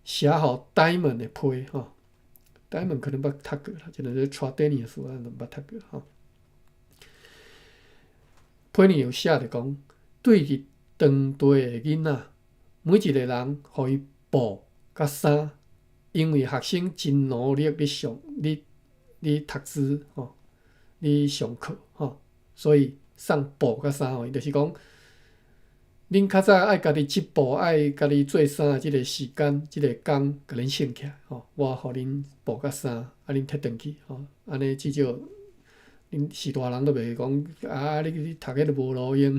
写互 Diamond 诶批吼 ，Diamond 可能捌读过啦，即个 Traldenius 我毋捌读过吼。批里有写着讲，对伫当地诶囡仔，每一个人互伊布甲衫。因为学生真努力咧读书吼，咧上课吼，所以送布甲衫吼，就是讲，恁较早爱家己织布，爱家己做衫，即个时间，即个工，甲恁省起来吼，我互恁布甲衫，啊恁摕转去吼，安尼至少恁是大人都袂讲啊，你读个都无路用，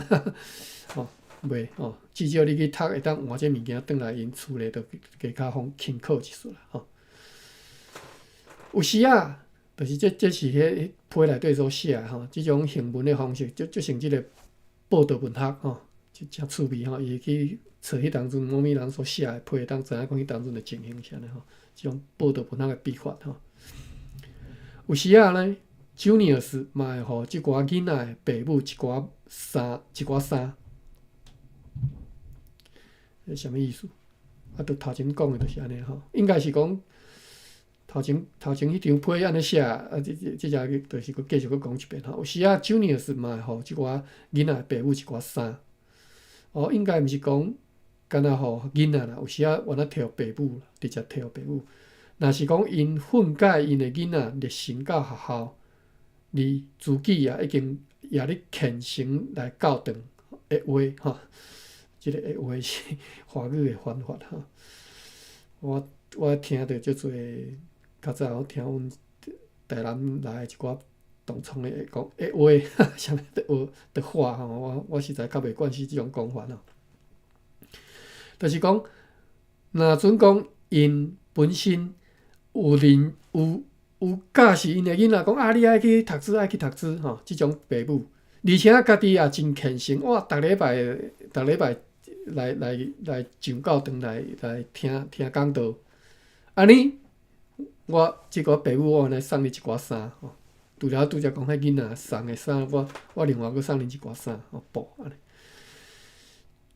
吼。袂吼，至少你去读会当换这物件转来因厝咧，就加较方轻巧一丝啦吼。有时啊，就是这是迄批内底所写吼，即种行文的方式，就像即个报道文学吼，真趣味吼。伊会去找迄当阵某物人所写的批，当知影讲迄当阵的情形是安尼吼。即种报道文学的笔法吼。有时啊呢，Junius 嘛会互即寡囡仔的爸母一寡衫。啥物意思？啊，就头前讲的就是安尼吼，应该是讲头前迄张批安尼写，啊，即只就是佮继续佮讲一遍吼。有时啊 ，Junius 嘛会互即寡囡仔爸母一寡衫，哦，应该毋是讲干那互囡仔啦，有时啊，原来摕互爸母啦，直接摕互爸母。若是讲因训诫因的囡仔热心到学校，而自己也已经也咧虔诚来教导的话吼。即个话是华语的翻法吼，我听着足侪，较早我听阮台南来一寡同窗的讲话，啥物的话吼，我实在较袂惯势即种讲法吼。就是讲，若准讲因本身有教示因的囡仔讲啊，你爱去读书，爱去读书吼，即种爸母，而且家己也真虔诚，哇，逐礼拜。来上教堂来听讲道，安尼我即个爸母我安尼送你一寡衫吼，除了拄则讲迄囡仔送的衫，我另外佫送你一寡衫吼布安尼。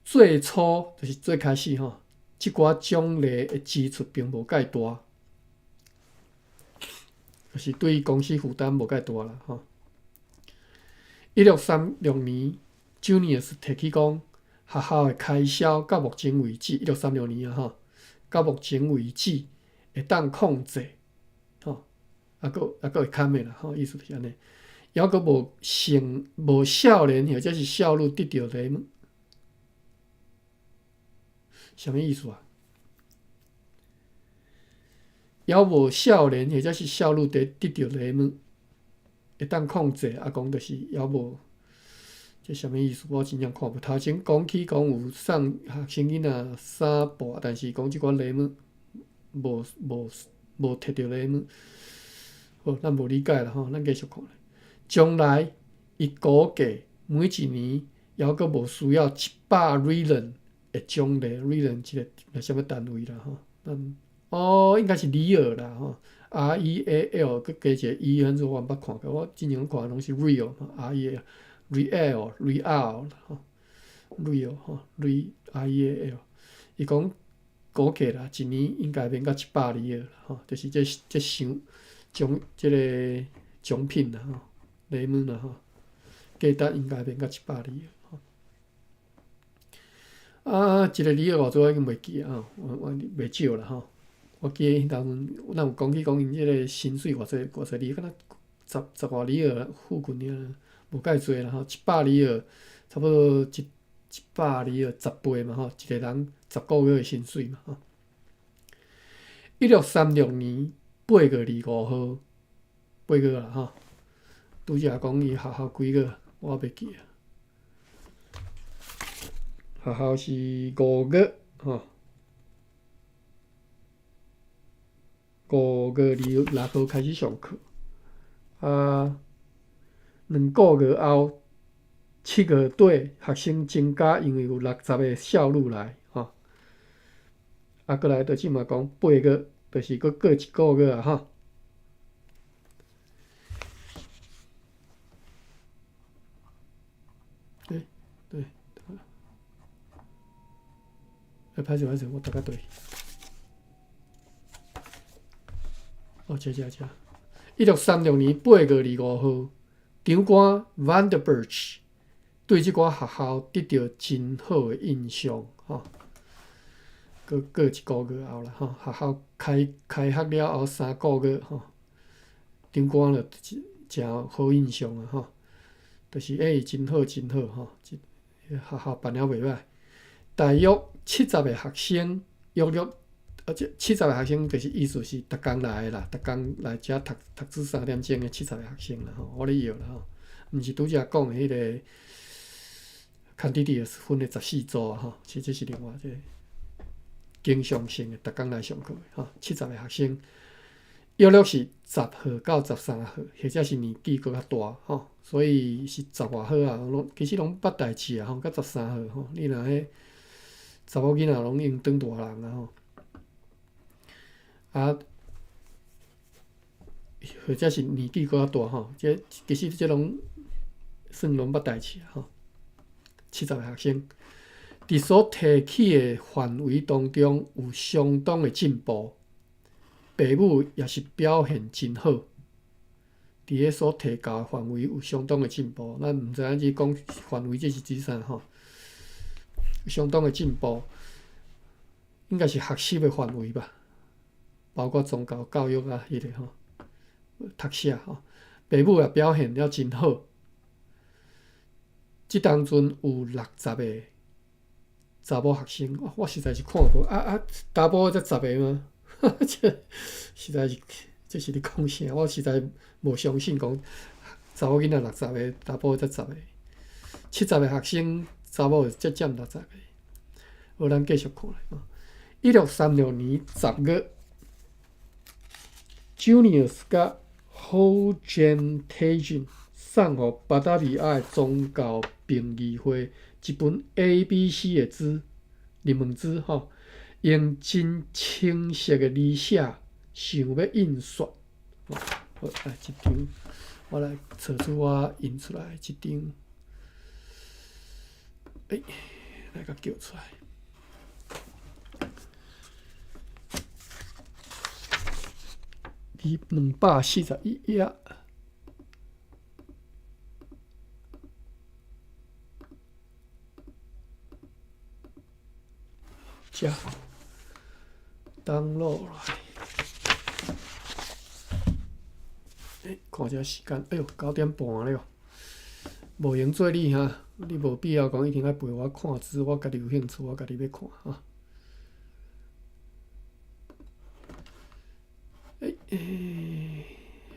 最初就是最开始吼，即寡奖励的支出并无介大，就是对公司负担无介大啦吼。1636年 ，Junius 提起讲。学校的开销到目前为止，1636年啊吼，到目前为止会当控制，吼，佫会堪的啦吼，意思就是安尼。抑佫无少年或者是少女得到题目，啥物意思啊？抑无少年或者是少女得到题目，会当控制，讲就是抑无。这啥物意思？我真正看无。头前讲起讲有送学生囡仔衫布，但是讲即款题目无摕到题目，好，咱无理解啦吼，咱继续看。将来伊估计每一年还阁无需要100 Riyal 的奖励 ，Riyal 即个什么单位啦吼？应该是里尔啦吼 ，REAL 佮加一个 E，反正我毋捌看过，我之前看拢是 Real 嘛，REAL，Real 啦吼 ，Real 吼，REAL，伊讲估计啦，一年应该免到100 Riyal 啦吼，就是这奖即个奖品啦吼，礼物啦吼，价值应该免到100 Riyal 吼。一个里尔偌济我已经袂记啊，我袂少啦吼。我记迄当阵，咱有讲起讲因即个薪水偌济里，敢若十外里尔附近尔，无介济啦吼，100里尔差不多100里尔10倍嘛吼，一个人10个月的薪水嘛吼。1636年8月25号，8月啦吼，拄则讲伊学校几个，我袂记啊。学校是5月吼。5月26号开始上课，2个月后7月底学生增加，因为有60个少女来吼。过来就即嘛讲8月，就是佫过1个月啊吼。对，歹势，我大概对。1636年8月25号，长官 Van der Burch 对即个学校得到真好的印象吼。过1个月后啦吼，学校开学了后3个月吼，长官就真好印象啊吼，就是真好吼，学校办了袂歹，大约70个学生这70个学生就是意思是逐工来啦，逐工来遮读至3点钟的70个学生啦吼，我咧摇啦吼，毋是拄则讲的迄个 Candidius 分的14组啊吼，其实这是另外一个经常性的逐工来上课的吼，70个学生，约是10号到13号，或者是年纪搁较大吼，所以是10外号啊，其实拢捌代志啊吼，到13号吼，你若迄查某囡仔拢已经当大人啊吼。或者是年纪搁较大吼，其实这拢算拢捌代志吼。70个学生，伫所提起的范围当中有相当的进步，父母也是表现真好。伫咧所提教的范围有相当的进步，咱毋知影即讲范围这是指啥吼？相当的进步，应该是学习的范围吧。包括宗教教育啊，迄个吼，读写吼，父母也表现了真好。即当阵有60个查某学生，我实在是看过查甫才10个吗？这实在是，这是咧讲啥？我实在无相信讲查某囡仔60个，查甫才10个，70个学生查某才占60个。好，咱继续看咧。1636年10月。Junius 甲 Hogentage 送互巴达维亚的宗教评议会一本 ABC 的字入门纸吼，用真清晰的字写，想要印刷。好，来一张，我来找出我印出来一张。来甲叫出来。241页，遮download来。看遮时间，9点半了，无闲做你哈，你无必要讲一定要陪我看字，我家己有兴趣，我家己要看哈。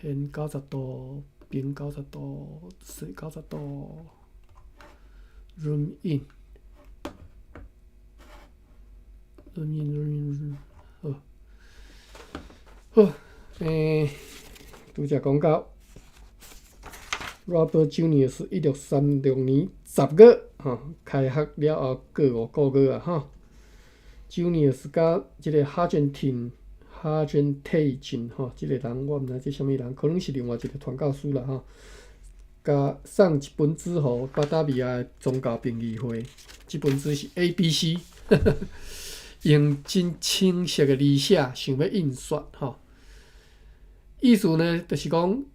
偏90度，平90度，斜90度 ，zoom in，zoom in，好，拄拄则讲到 Robert Junior 是1636年10月开学了后过5个月啊Junior 甲即个 Argentage 即个人我毋知即啥物人，可能是另外一个传教士啦甲送一本纸互巴达维亚的宗教评议会，即本纸是 ABC 用真清晰的字写，想要印刷意思呢，就是讲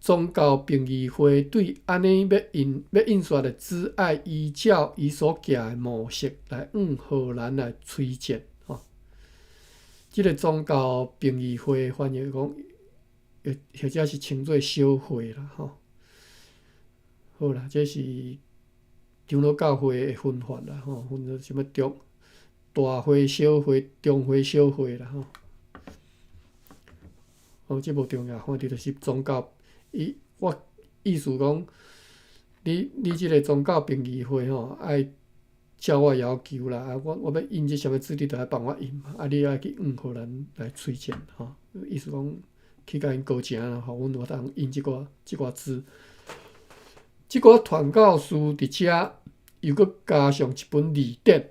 宗教评议会对安尼要印刷的纸，爱依照伊所寄的模式来荷兰来推荐即个宗教评议会翻译讲，或者是称作小会啦好啦，这是长老教会的分法啦分做什么大会、小会、中会、小会啦这无重要，反正就是宗教。我意思讲，你即个宗教评议会爱照我要求啦，我要印即啥物字，你就要帮我印嘛。你爱去荷兰来推荐意思讲去甲因高情啦，互阮有当印即寡字。即寡传教士伫遮又搁加上一本字典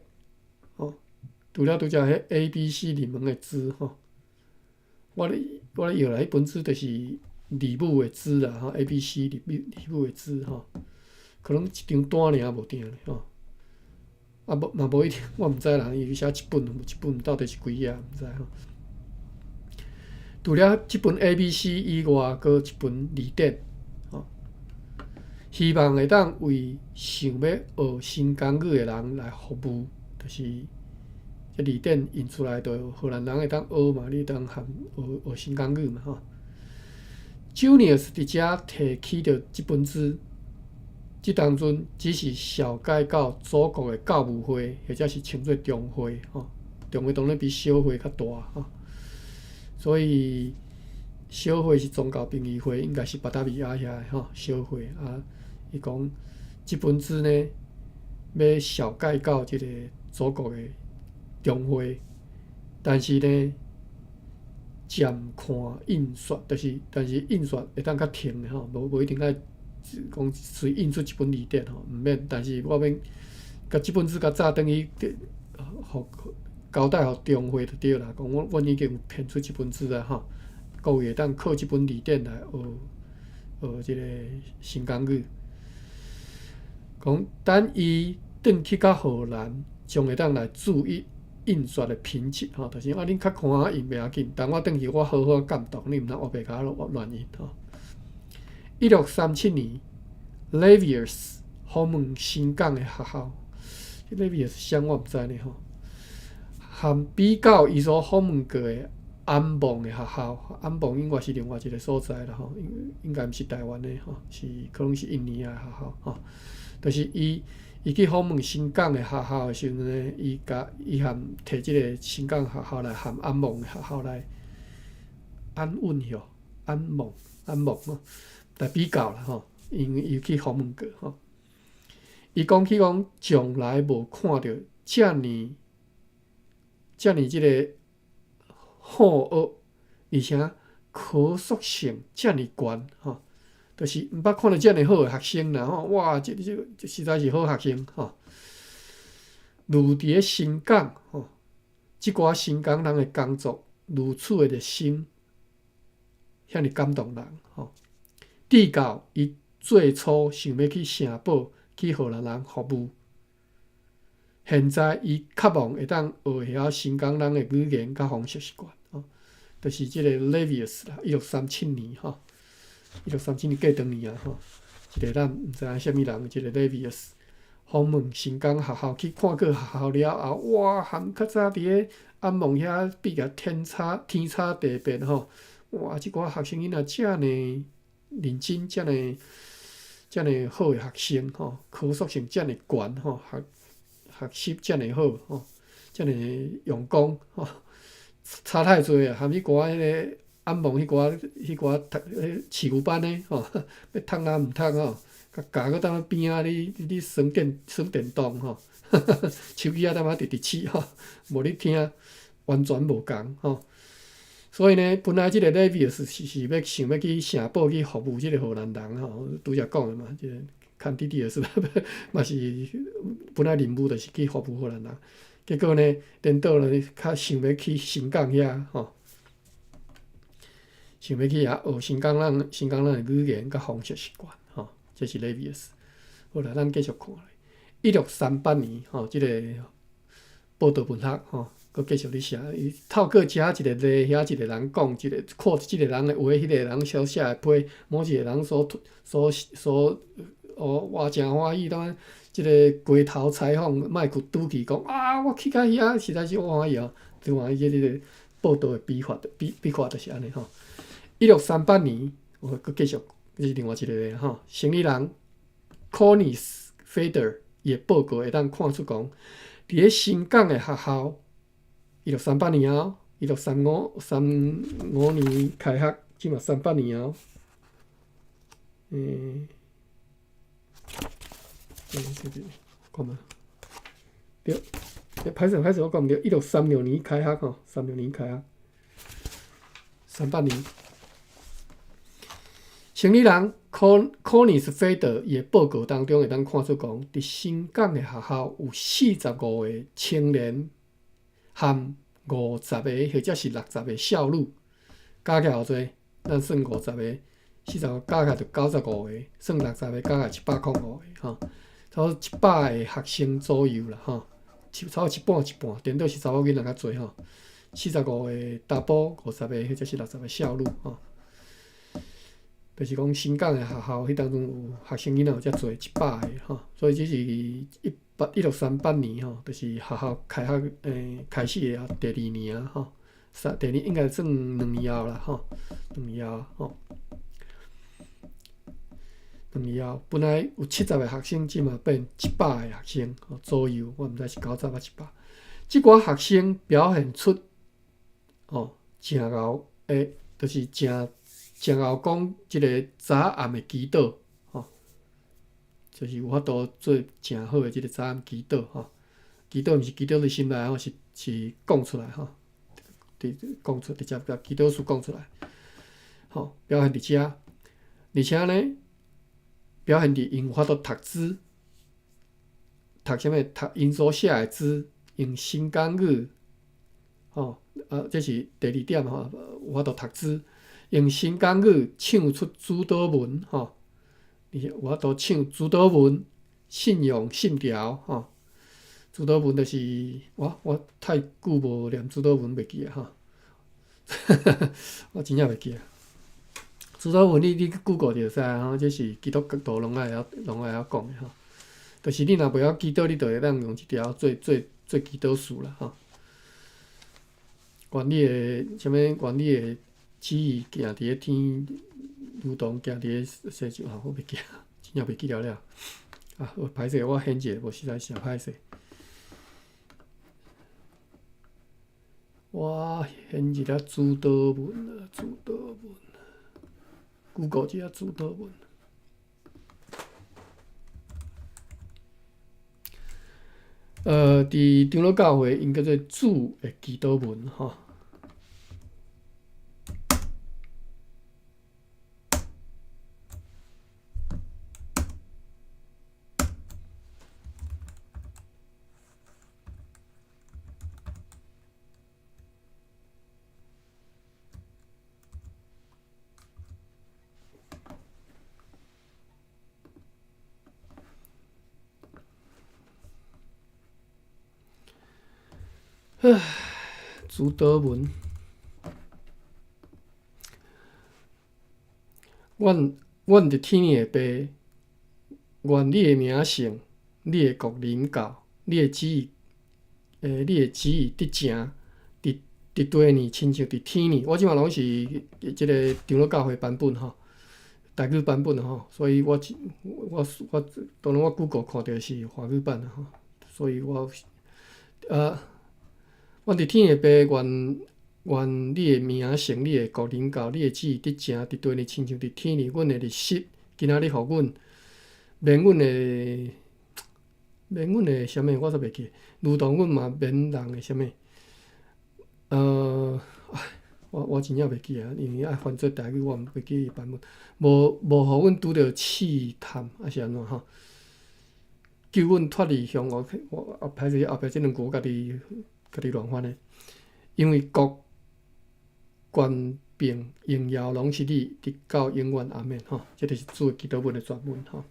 除了拄则迄 ABC 入门的字我咧摇来迄本字就是字母的字啦ABC 字母的字可能一张单尔无定咧嘛无一定，我毋知啦，伊写一本到底是几页毋知除了即本 ABC 以外，搁一本字典希望会当为想要学新港语的人来服务，就是这字典印出来，就荷兰人会当学嘛，你当学新港语嘛Junius 伫遮提起着即本书，即当阵只是小解到祖国的教务会，或者是称作中会中会当然比小会较大所以小会是宗教评议会，应该是巴达维亚遐的小会伊讲即本书呢，要小解到即个祖国的中会，但是呢，暂看印刷，但是印刷会当较停的无一定爱讲随印出一本字典毋免，但是我免甲即本书甲早等于交代互中会就对啦。讲阮已经编出一本书啊各位会当靠即本字典来学即个新港语。讲等伊转去到荷兰，将会当来注意印刷的品质就是恁较看印袂要紧，但我转去我好好监督，你毋通黑白甲我乱印1637年 ，Levius 访问新港的学校，Levius 谁我毋知呢和比较伊所访问过的安蒙的学校，安蒙应该是另外一个所在啦应该毋是台湾的是可能是印尼的学校就是伊去访问新港的学校的时候呢，伊和摕即个新港学校来和安蒙的学校来安蒙来比较啦因为伊去访问过伊讲起讲从来无看到遮尔即个好学，而且可塑性遮尔悬就是毋捌看到遮尔好的学生啦哇，这实在是好学生如伫咧新港即寡新港人的工作如此的热心，遐尔感动人直到伊最初想要去城堡去荷兰人服务，现在伊渴望会当学晓新港人的语言甲方式习惯就是即个 Levius 啦，1637年1637年过当年一个咱毋知影啥物人，即个 Levius 访问新港学校，去看过学校了后，哇，含较早伫咧安蒙遐比较天差地别哇，即寡学生囡仔遮尔认真，遮尔好的学生可塑性遮尔悬学习遮尔好遮尔用功差太济啊！含迄寡迄个安蒙迄寡读市牛班的要读啊毋读甲教个当边仔你耍电动手机当直直试无你听完全无共所以呢，本来即个 Levius 是想要去城堡去服务即个荷兰人吼，拄则讲的嘛，即个看弟弟的是嘛是本来任务就是去服务荷兰人，结果呢，颠倒呢，较想要去新港遐吼，想要去遐学新港人的语言甲风俗习惯吼，这是 Levius。好啦，咱继续看咧。1638年吼，即个报道文学吼。佮继续咧写，伊透过遮一个例，遐一个人讲，一个看即个人的话，迄个人所写的批，某一个人我真欢喜，当然，即个街头采访，莫去拄去讲啊，我去到遐实在是欢喜哦，真欢喜即个报道的笔法就是安尼吼。1638年，我佮继续，这是另外一个吼，生理人 Cornelius Feder 伊的报告会当看出讲，伫咧新港的学校。1638年后，1635年开学，即嘛38年后。讲嘛，对，歹势，我讲毋对，1636年开学吼，36年开学，38年。生理人 Cornelius Feder 伊的报告当中会当看出讲，伫新港的学校有45个青年。含50个或者是60个少女，加起来偌济？咱算50个，40个加起来就95个，算60个加起来105个吼，差不多100个学生左右啦吼，差不多一半，颠倒是查某囡仔较济吼，45个查甫，50个或者是60个少女吼。就是讲新港的学校，迄当中有学生囡仔有遮济100个吼，所以这是1638年吼，就是学校开始的第2年啊吼，第2应该算2年后啦吼，2年后吼，2年后本来有70个学生，即嘛变100个学生左右，我毋知是90啊100。即寡学生表现出真后诶，就是真后讲即个早暗的祈祷吼，就是有法度做真好的即个早暗祈祷吼。祈祷毋是祈祷伫心内吼，是讲出来吼，讲出直接甲祈祷书讲出来，吼，表现伫遮，而且呢，表现伫因有法度读书，读啥物？读因所写的字，用新港语，吼，这是第2点吼，有法度读书。用新港语唱出主导文吼，有法度唱主导文、信用信条吼。主导文就是我太久无念主导文袂记啊吼，我真正袂记啊。主导文你 Google 就使啊吼，这是基督徒拢爱晓讲的吼。就是你若袂晓祈祷，你就会当用一条做祈祷书啦吼。原理的啥物？原理的。旨意行伫咧天，如同行伫咧世上我袂记，真正袂记了了。啊，歹势，我显者，无实在是歹势。我显一个主导文啊，主导文 ，Google 一下主导文。伫长老教会应该做主的祈祷文吼。主导文，阮伫天的爸，愿你的名圣，你的国临到，你的旨意伫正，伫地呢，亲像伫天呢。我即马拢是即个长老教会版本吼，台语版本吼，所以我当然我 Google 看到是华语版吼，所以我阮伫天的爸，愿你的名圣，你的国临到，你的旨意伫正，伫地呢，亲像伫天呢。阮的日食，今仔日互阮免阮的啥物，我煞袂记，如同阮嘛免人的啥物，我真正袂记啊，因为爱翻做台语，我毋袂记伊版本。无互阮拄着试探，还是安怎吼？救阮脱离凶恶，我歹势后壁即两句我家己乱翻的，因为国权柄荣耀拢是你，直到永远阿免吼。这就是主的祈祷文的全文吼。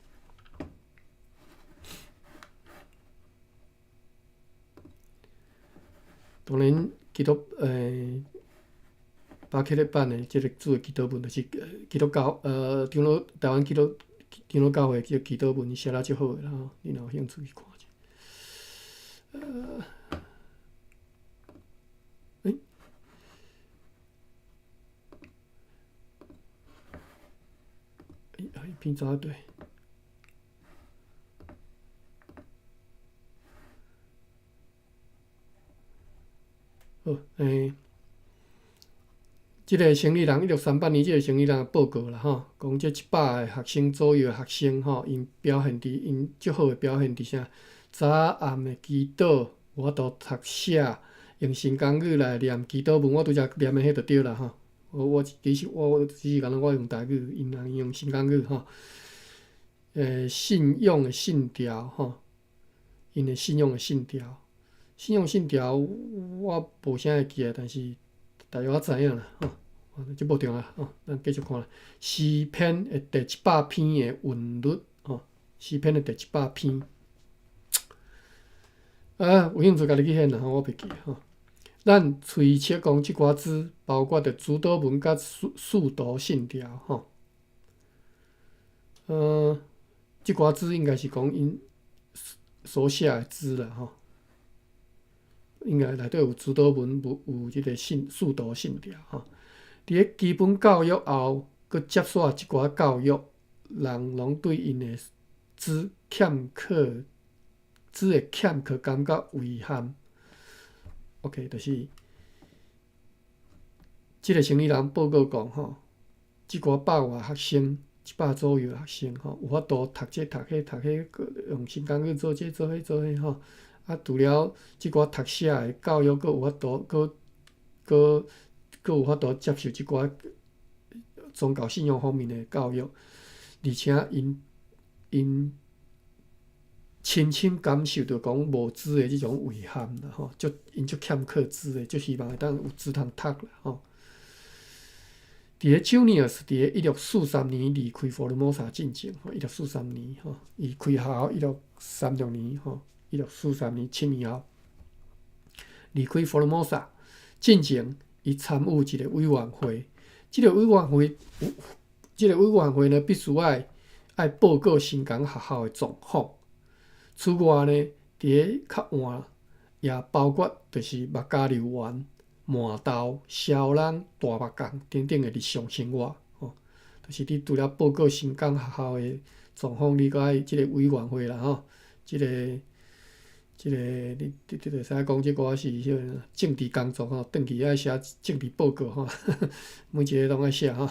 当然，巴克勒版的即个主的祈祷文，就是基督教台湾长老教会即个祈祷文写了足好诶啦吼，你若有兴趣去看者。边走对？好，即个生理人1638年，即个生理人报告啦吼，讲这100个学生左右的学生吼，因足好诶表现伫啥？早暗诶祈祷，有法度读写，用新港语来念祈祷文，我拄则念诶迄就对啦吼。其实我只是讲我用台语，因人用新港语吼。信用诶信条吼，因诶信用诶信条，我无啥会记啊，但是大约我知影啦吼。这无重要吼，咱继续看啦。诗篇诶第100篇诶韵律吼，诗篇诶第100篇。有兴趣家己去现啦吼，我袂记吼。咱推测讲即寡字包括着主祷文甲速读信条吼。即寡字应该是讲因所写诶字啦吼。应该内底有主祷文，有即个速读信条吼。伫咧基本教育后，佮接续一寡教育，人拢对因诶字诶欠缺感觉遗憾。OK， 就是即个生理人报告讲吼，即寡100外学生，100左右学生吼，有法度读这读迄，用新港语做这做迄吼。除了即寡读写诶教育，佮有法度，佮有法度接受即寡宗教信仰方面诶教育，而且因深深感受到讲无知诶即种遗憾啦吼，因足欠缺知诶，足希望会当有知通读啦吼。伫咧 Junius 伫咧1643年离开佛罗摩萨进前吼，1643年吼，伊开校1636年吼，1643年7年后离开佛罗摩萨进前，伊参与一个委员会。即个委员会呢，必须爱报告新港学校的状况。此外呢，伫咧较晏也包括就是目加流丸、麻豆、小人、大目降等等的日常生活吼。就是你除了报告新港学校的状况，你搁爱即个委员会啦吼，即个你就使讲即个是迄个政治工作吼，转去爱写政治报告吼，每一个拢爱写吼。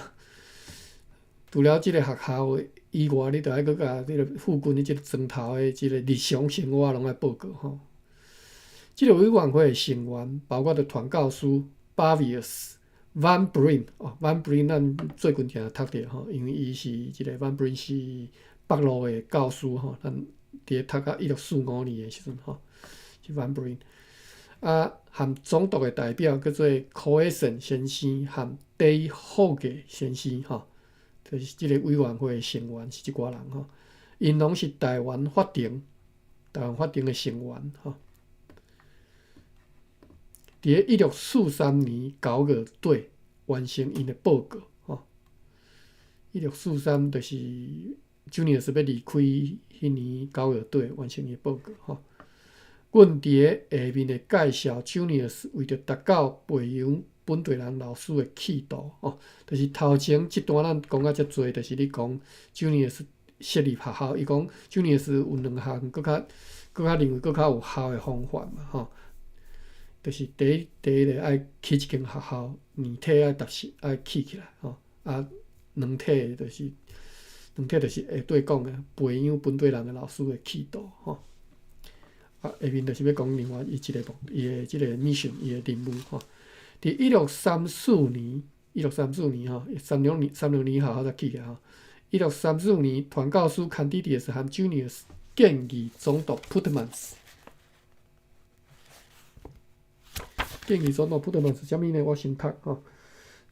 除了即个学校以外，你着爱搁甲即个附近的即个庄头的即个日常生活拢爱报告吼。即个委员会的成员包括着传教士 Bavius Van Breen，Van Breen 咱最近定读着吼，因为伊是即个 Van Breen 是北路的教师吼，咱伫咧读到1645年的时阵吼，是 Van Breen。含总督的代表叫做 Coulson 先生，含 Day Hoge 先生吼。就是即个委员会的成员是即寡人吼，因拢是台湾法庭的成员吼。伫咧1643年9月底完成因的报告吼。1643就是Junius要离开迄年9月底完成伊的报告吼。阮伫咧下面的介绍 Junius 为着达到培养本地人老师的气度哦，就是头前即段咱讲啊遮济，就是你讲 Junius 设立学校，伊讲 Junius 有2项搁较认为搁较有效的方法嘛吼，就是第一个爱起一间学校，年体爱踏实爱起起来吼，两体就是下对讲的培养本地人的老师的气度吼。下面就是要讲另外伊的即个 mission 伊的任务吼。伫1634年吼，30年后才起个吼。1634年，传教士坎迪迪斯和 Junius 建议总督普特曼斯。建议总督普特曼是啥物呢？我先读吼。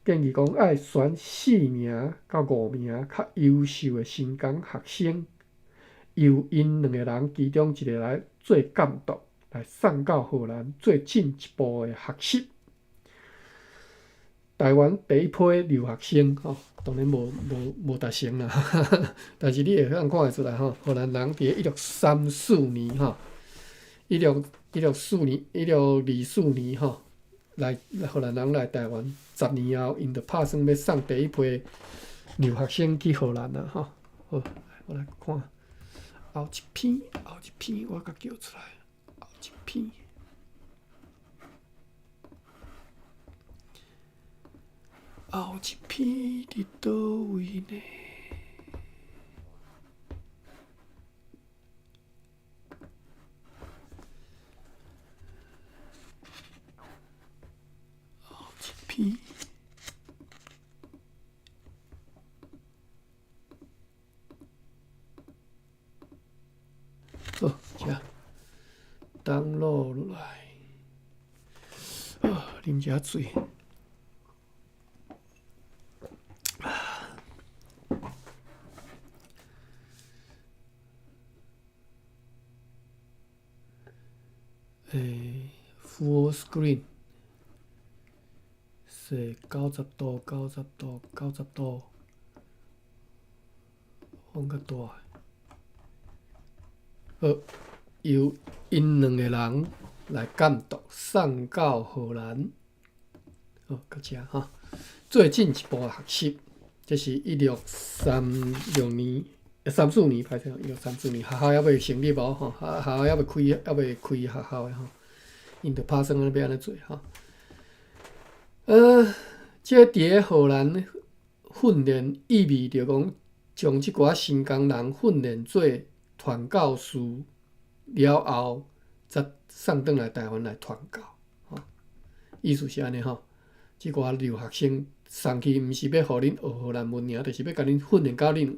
建议讲爱选4名到5名较优秀的新工学生，由因2个人其中1个来做监督，来送到荷兰做进一步的学习。台湾第一批留学生吼，当然无达成啦，但是你会看会出来吼，荷兰人伫1634年吼，1624年吼。荷兰人来台湾，10年后，因就拍算要送第一批留学生去荷兰啦，吼。好，我来看后一篇，我甲叫出来，后一篇。后一篇伫倒位呢？好，遮登录落来，啉遮水。full screen。是90度，放较大。好，由因2个人来监督，送到荷兰。好，到遮吼，做进一步的学习。这是1634年，歹势，1634年，学校还未成立无吼，学校还未开学校的吼，因着拍算要安尼做吼。这伫荷兰训练，意味着讲将即寡新工人训练做传教士了后，才送转来台湾来传教。吼，意思是安尼吼，即寡留学生送去，毋是要互恁学荷兰文尔，就是要甲恁训练到恁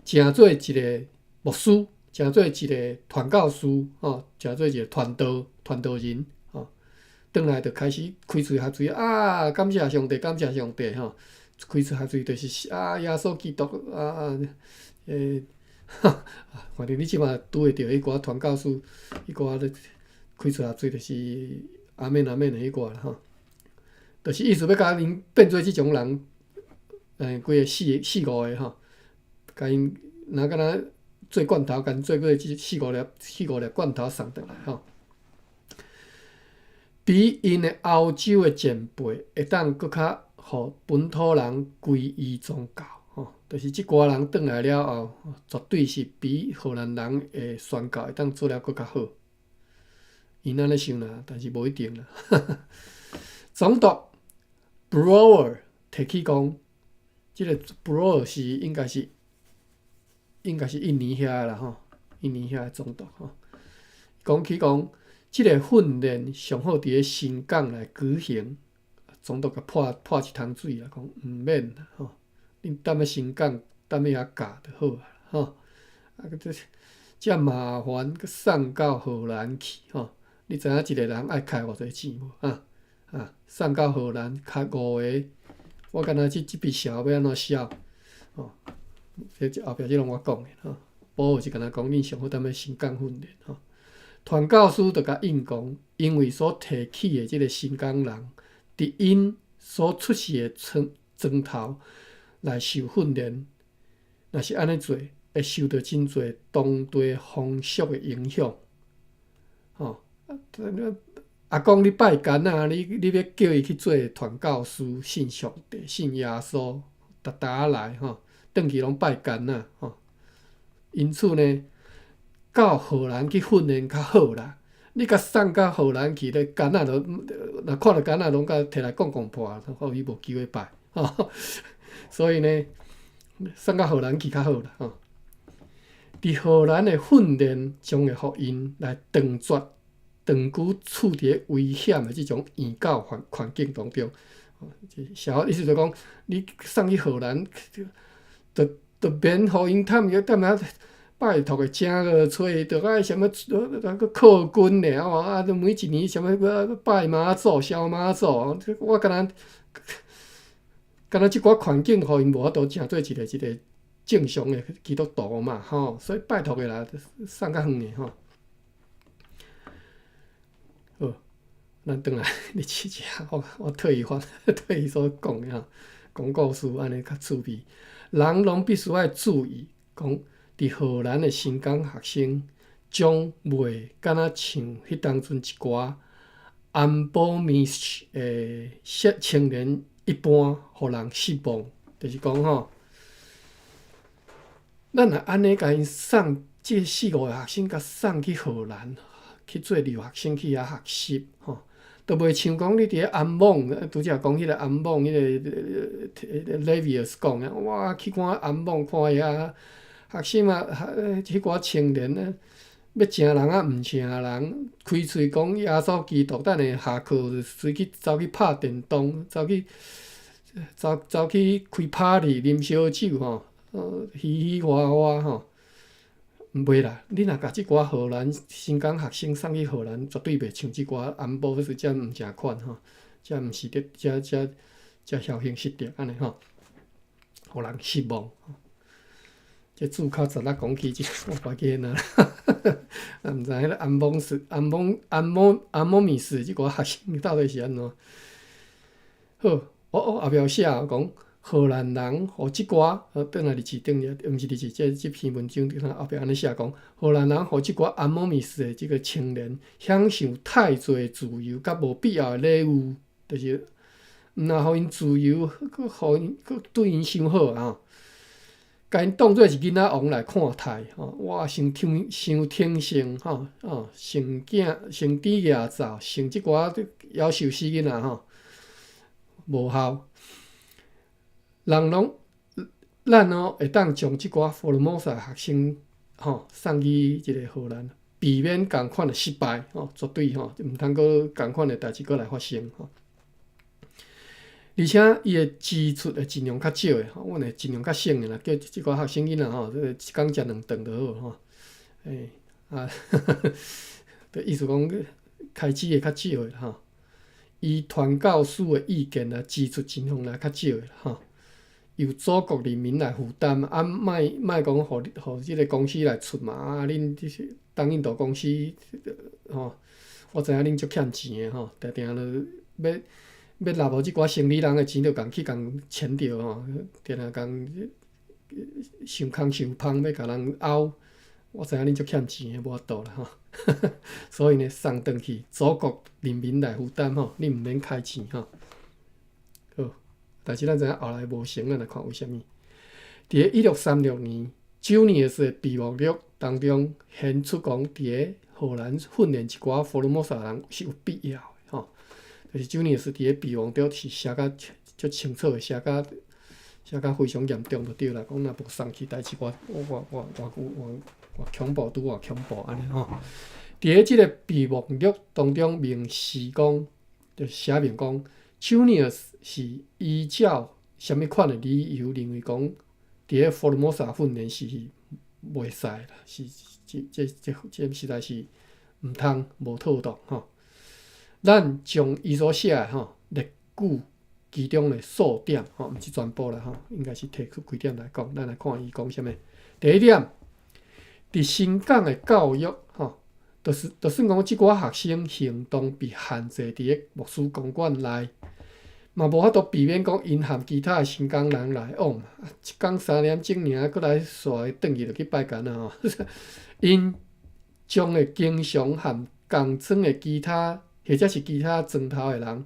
成做一个牧师，成做一个传教士，吼，成做一个传道人。转来就开始开喙学水啊！感谢上帝，感谢上帝吼！开喙学水就是耶稣基督反正你即马拄会着迄寡传教士，迄寡咧开喙学水就是阿免的迄寡啦吼。就是意思要甲因变做即种人，几个4、5个吼，甲因若敢若做罐头，甲因做过4、5粒罐头送转来吼。比因的欧洲的前辈会当搁较互本土人皈依宗教，吼，就是即寡人转来了后，绝对是比荷兰人的宣教会当做了搁较好。因安尼想啦，但是无一定啦。总督 Brouwer 提起讲，即个 Brouwer 是应该是印尼遐的啦吼，印尼遐的总督吼，讲起讲。即个训练上好伫咧新港来举行，总督甲泼一桶水啦，讲毋免啦吼，恁踮咧新港，踮咧遐教就好啊吼。遮麻烦，佮送到荷兰去吼。你知影一个人爱开偌济钱无？送到荷兰开5个，我敢若即笔销要安怎销？吼，这后壁即拢我讲的吼。保护是敢若讲恁上好踮咧新港训练吼。传教士就甲应讲，因为所提起的即个新工人，伫因所出世的庄头来受训练，若是安尼做，会受到真侪当地风俗的影响。吼，阿公你拜干啊，你要叫伊去做传教士，信上帝，信耶稣，逐来吼，转去拢拜干啊吼。因此呢。到荷兰去训练较好啦，你甲送到荷兰去咧，干若看到干拢甲摕来讲破，互伊无机会拜吼。所以呢，送到荷兰去较好啦吼。伫荷兰的训练将会互因来断绝长期处伫危险的即种原教环境当中。小意思就讲，你送去荷兰，就免互因趁啊拜托个正个找，着爱什物个靠军尔吼，啊，每一年什物拜妈祖、烧妈祖，我敢若即寡环境，互因无法度成做一个正常的基督徒嘛，吼，所以拜托个啦，送较远的吼。好，咱转来日试一下，我特意所讲的吼，讲故事安尼较趣味。人拢必须要注意，讲伫荷兰的新港学生，将袂敢若像迄当阵一寡安保迷青年一般，互人失望。就是讲吼，咱若安尼甲因送即4、5个学生，甲送去荷兰去做留学生去遐学习吼。都袂像讲你伫咧安蒙，拄则讲迄个安蒙，迄个 Levius 讲的，哇，去看安蒙，看遐学生啊，迄寡青年啊，要正人啊，毋正人，开喙讲耶稣基督，等下下课就走去拍电动，走去开 party， 啉烧酒吼，嘻嘻哈哈吼。袂啦，你若甲即寡荷兰新港学生送去荷兰，绝对袂像即寡安保迄遮毋正款吼，遮毋是遮侥幸失德安尼吼，互人失望。这注靠16公尺，我怀记呐，啊毋知迄个安蒙米斯即寡学生到底是安怎？好，我后壁有写讲。荷兰人互即寡，转来日志顶咧，毋是日志，即篇文章顶后壁安尼写讲，荷兰人互即寡安莫米斯的即个青年享受太侪自由，甲无必要的礼物，就是毋若互因自由，佫对因伤好啊！甲因当做是囡仔王来看待吼，哇，伤天性吼，成点野灶，成即寡夭寿死囡仔吼，无效。咱会当将即寡佛罗摩萨学生送去即个荷兰，避免共款的失败绝对毋通阁共款的代志阁来发生而且伊的支出会尽量较少的阮会尽量较省的啦，叫即寡学生囡仔一工食2顿就好意思讲开支会较少的以传教士的意见来支出尽量来较少的由祖国人民来负担，莫讲互即个公司来出嘛，恁东印度公司我知影恁足欠钱的定定要拿无即寡生理人的钱，就共去共牵着定定共想空想芳，要甲人拗。我知影恁足欠钱的，无法度啦所以呢，送转去祖国人民来负担恁毋免开钱好。但是咱知影后来无成，咱来看为虾米。伫1636年，Junius 的闭幕录当中显出讲，伫荷兰训练一寡佛罗摩萨人是有必要的就是 Junius 伫闭幕录是写甲足清楚的，写甲非常严重就对啦。讲若无送去代志，我恐怖拄恐怖安尼伫即个闭幕录当中明示讲，就写明讲。Junius 是依照什么款的理由认为讲，伫个佛罗摩萨训练是袂使啦，是这实在是毋通无妥当咱将伊所写的列举其中的数点毋是全部啦应该是提出几点来讲，咱来看伊讲啥物。第一点，伫新港的教育就算讲即寡学生行动被限制伫个牧师公馆内。嘛无法度避免讲因含其他的新港人来往嘛，一工3点钟尔，搁来煞转去就去拜干啊因将会经常含共村的其他或者是其他庄头的人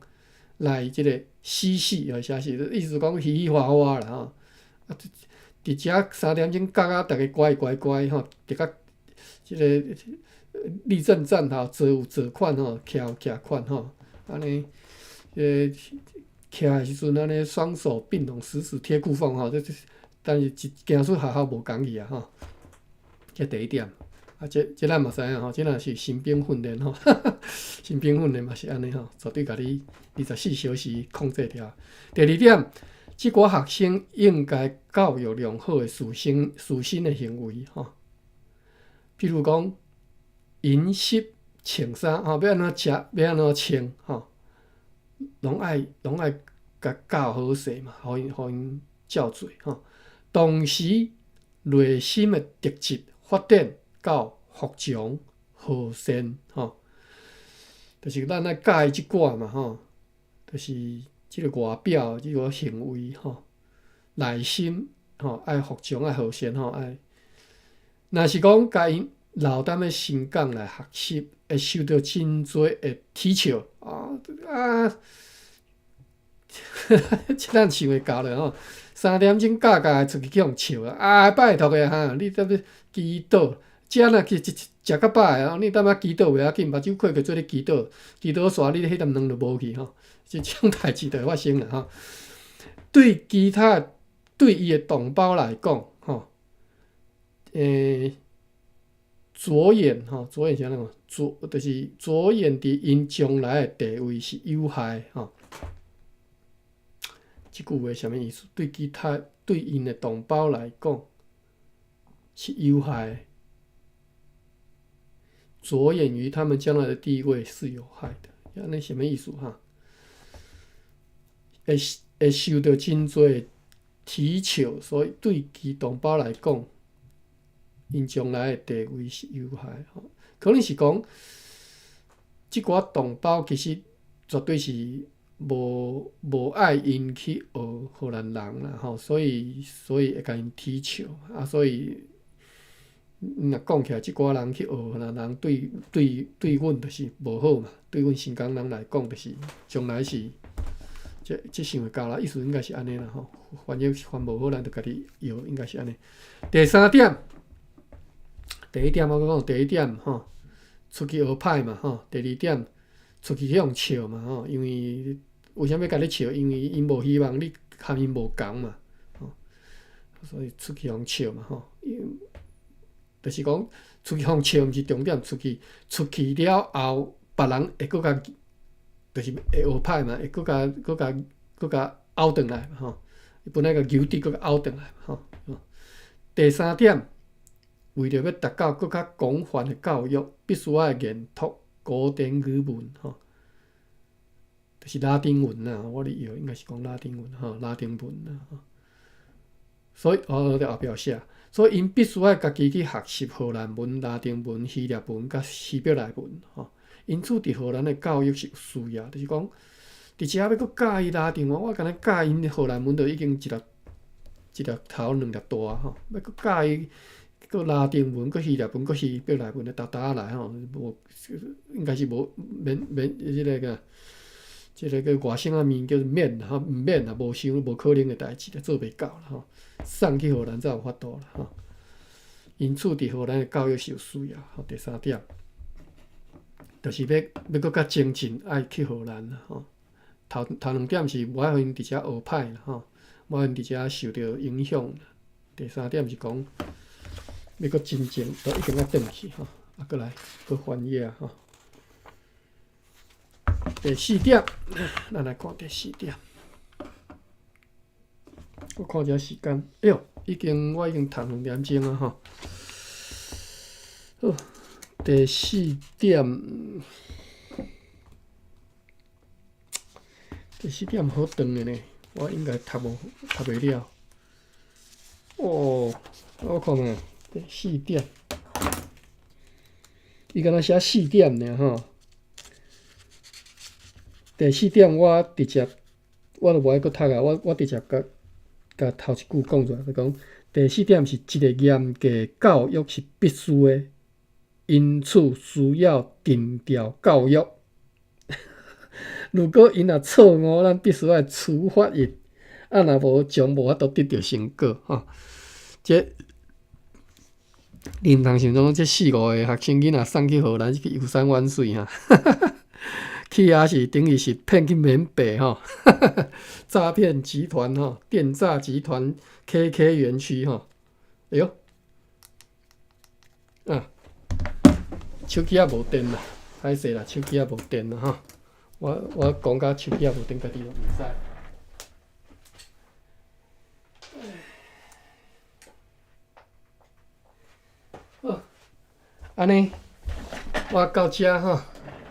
来即个嬉戏啥是意思讲嘻嘻哈哈啦伫遮3点钟到逐个乖乖伫甲即个立正站坐有坐款徛有徛款安尼徛的时阵，安尼双手并拢，死死贴裤缝但是行出学校无共去这第一点。这咱嘛知影吼，这若是新兵训练吼，新兵训练嘛是安尼吼，绝对甲你24小时控制掉。第二点，即寡学生应该教育良好的自身的行为吼，譬如讲饮食、穿衫吼，要安怎食，要安怎穿吼，拢爱甲教好势嘛，互因照做吼。同时，内心的特质发展到服从、和善吼，就是咱爱教伊即寡嘛吼，就是即个外表、即个行为吼，内心吼爱服从、爱和善吼，爱。若是讲甲因留踮咧新港来学习，会受到真侪的耻笑即咱想会到了吼，3点钟教教出去去互笑拜托诶哈，你踮咧祈祷，遮若去食较饱诶吼，你踮遐祈祷袂要紧，目睭开去做咧祈祷，祈祷煞你迄啖卵就无去吼，即种代志就会发生啦吼。对其他对伊诶同胞来讲吼，着眼吼，着眼是安怎讲？就是着眼伫因将来诶地位是有害吼。即句话什么意思？对其他对因的同胞来讲是有害的，着眼于他们将来的地位是有害的。安尼什么意思哈？会受到真侪耻笑，所以对其同胞来讲，因将来的地位是有害吼。可能是讲，即寡同胞其实绝对是。无爱因去学荷兰人啦吼，所以会甲因耻笑所以若讲起来，即寡人去学荷兰人对阮就是无好嘛，对阮新港人来讲就是将来是即想会到啦，意思应该是安尼啦吼。反正无好，咱就家己学，应该是安尼。第三点，第一点我讲第一点吼，出去学歹嘛吼。第二点。出去向笑嘛吼，因为为啥要甲你笑？因为因无希望你含因无共嘛，吼，所以出去向笑嘛吼。就是讲出去向笑，毋是重点。出去了后，别人会佫甲，就是会学歹嘛，会佫甲拗转来嘛吼。本来个牛敌佫甲拗转来嘛吼。第三点，为着要达到佫较广泛的教育，必须要研读。古典语文吼，就是拉丁文啦。我哩以为应该是讲拉丁文吼，拉丁文啦。所以后壁写，所以因必须要家己去学习荷兰文、拉丁文、希腊文甲希伯来文吼。因此，伫荷兰的教育是有需要，就是讲，伫遮要佫教伊拉丁文，我敢若教因荷兰文就已经一粒头两粒大吼，要佫教伊。佫拉丁文、佫希腊文、佫希伯来文的搭来吼，无应该是无免即个外省物叫免啦吼，毋免啦，无可能的代志，做袂到啦吼。送去荷兰才有法度啦吼。因此，伫荷兰的教育是有需要吼。第三点，就是要佫较精进，爱去荷兰啦吼。头两点是无爱因伫遮学歹啦吼，无爱因伫遮受到影响啦。第三点是讲。要佫真正都一定要转去吼，佫来佫翻译吼。第四点，咱来看第四点。我看一下时间，哎哟，我已经读2点钟啊吼。好，第四点好长的呢，我应该读袂了。我看下。第4点，伊敢若写4点尔吼。第4点我直接，我就无爱佫读啊，我直接甲头一句讲出来，就讲第4点是一个严格教育是必须的，因此需要定调教育。如果因若错误，咱必须要处罚因，若无将无法度得到成果吼。恁通想讲，这4、5个学生囡仔送去荷兰去游山玩水哈，去也是等于是骗去缅北吼，诈骗集团吼，电诈集团 KK 园区吼，哎哟，手机也无电啦，歹势啦，手机也无电啦吼。我讲甲手机也无电，家己都袂使。好，安尼我到遮吼，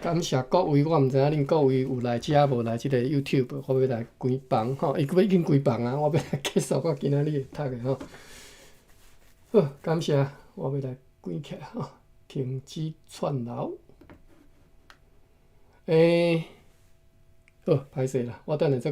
感谢各位。我毋知影恁各位有来遮无来即个 YouTube， 我要来关房吼，已经关房啊！我要来结束我今仔日的读的吼。好，感谢，我要来关起来吼，停止串流。好，歹势啦，我等下再个。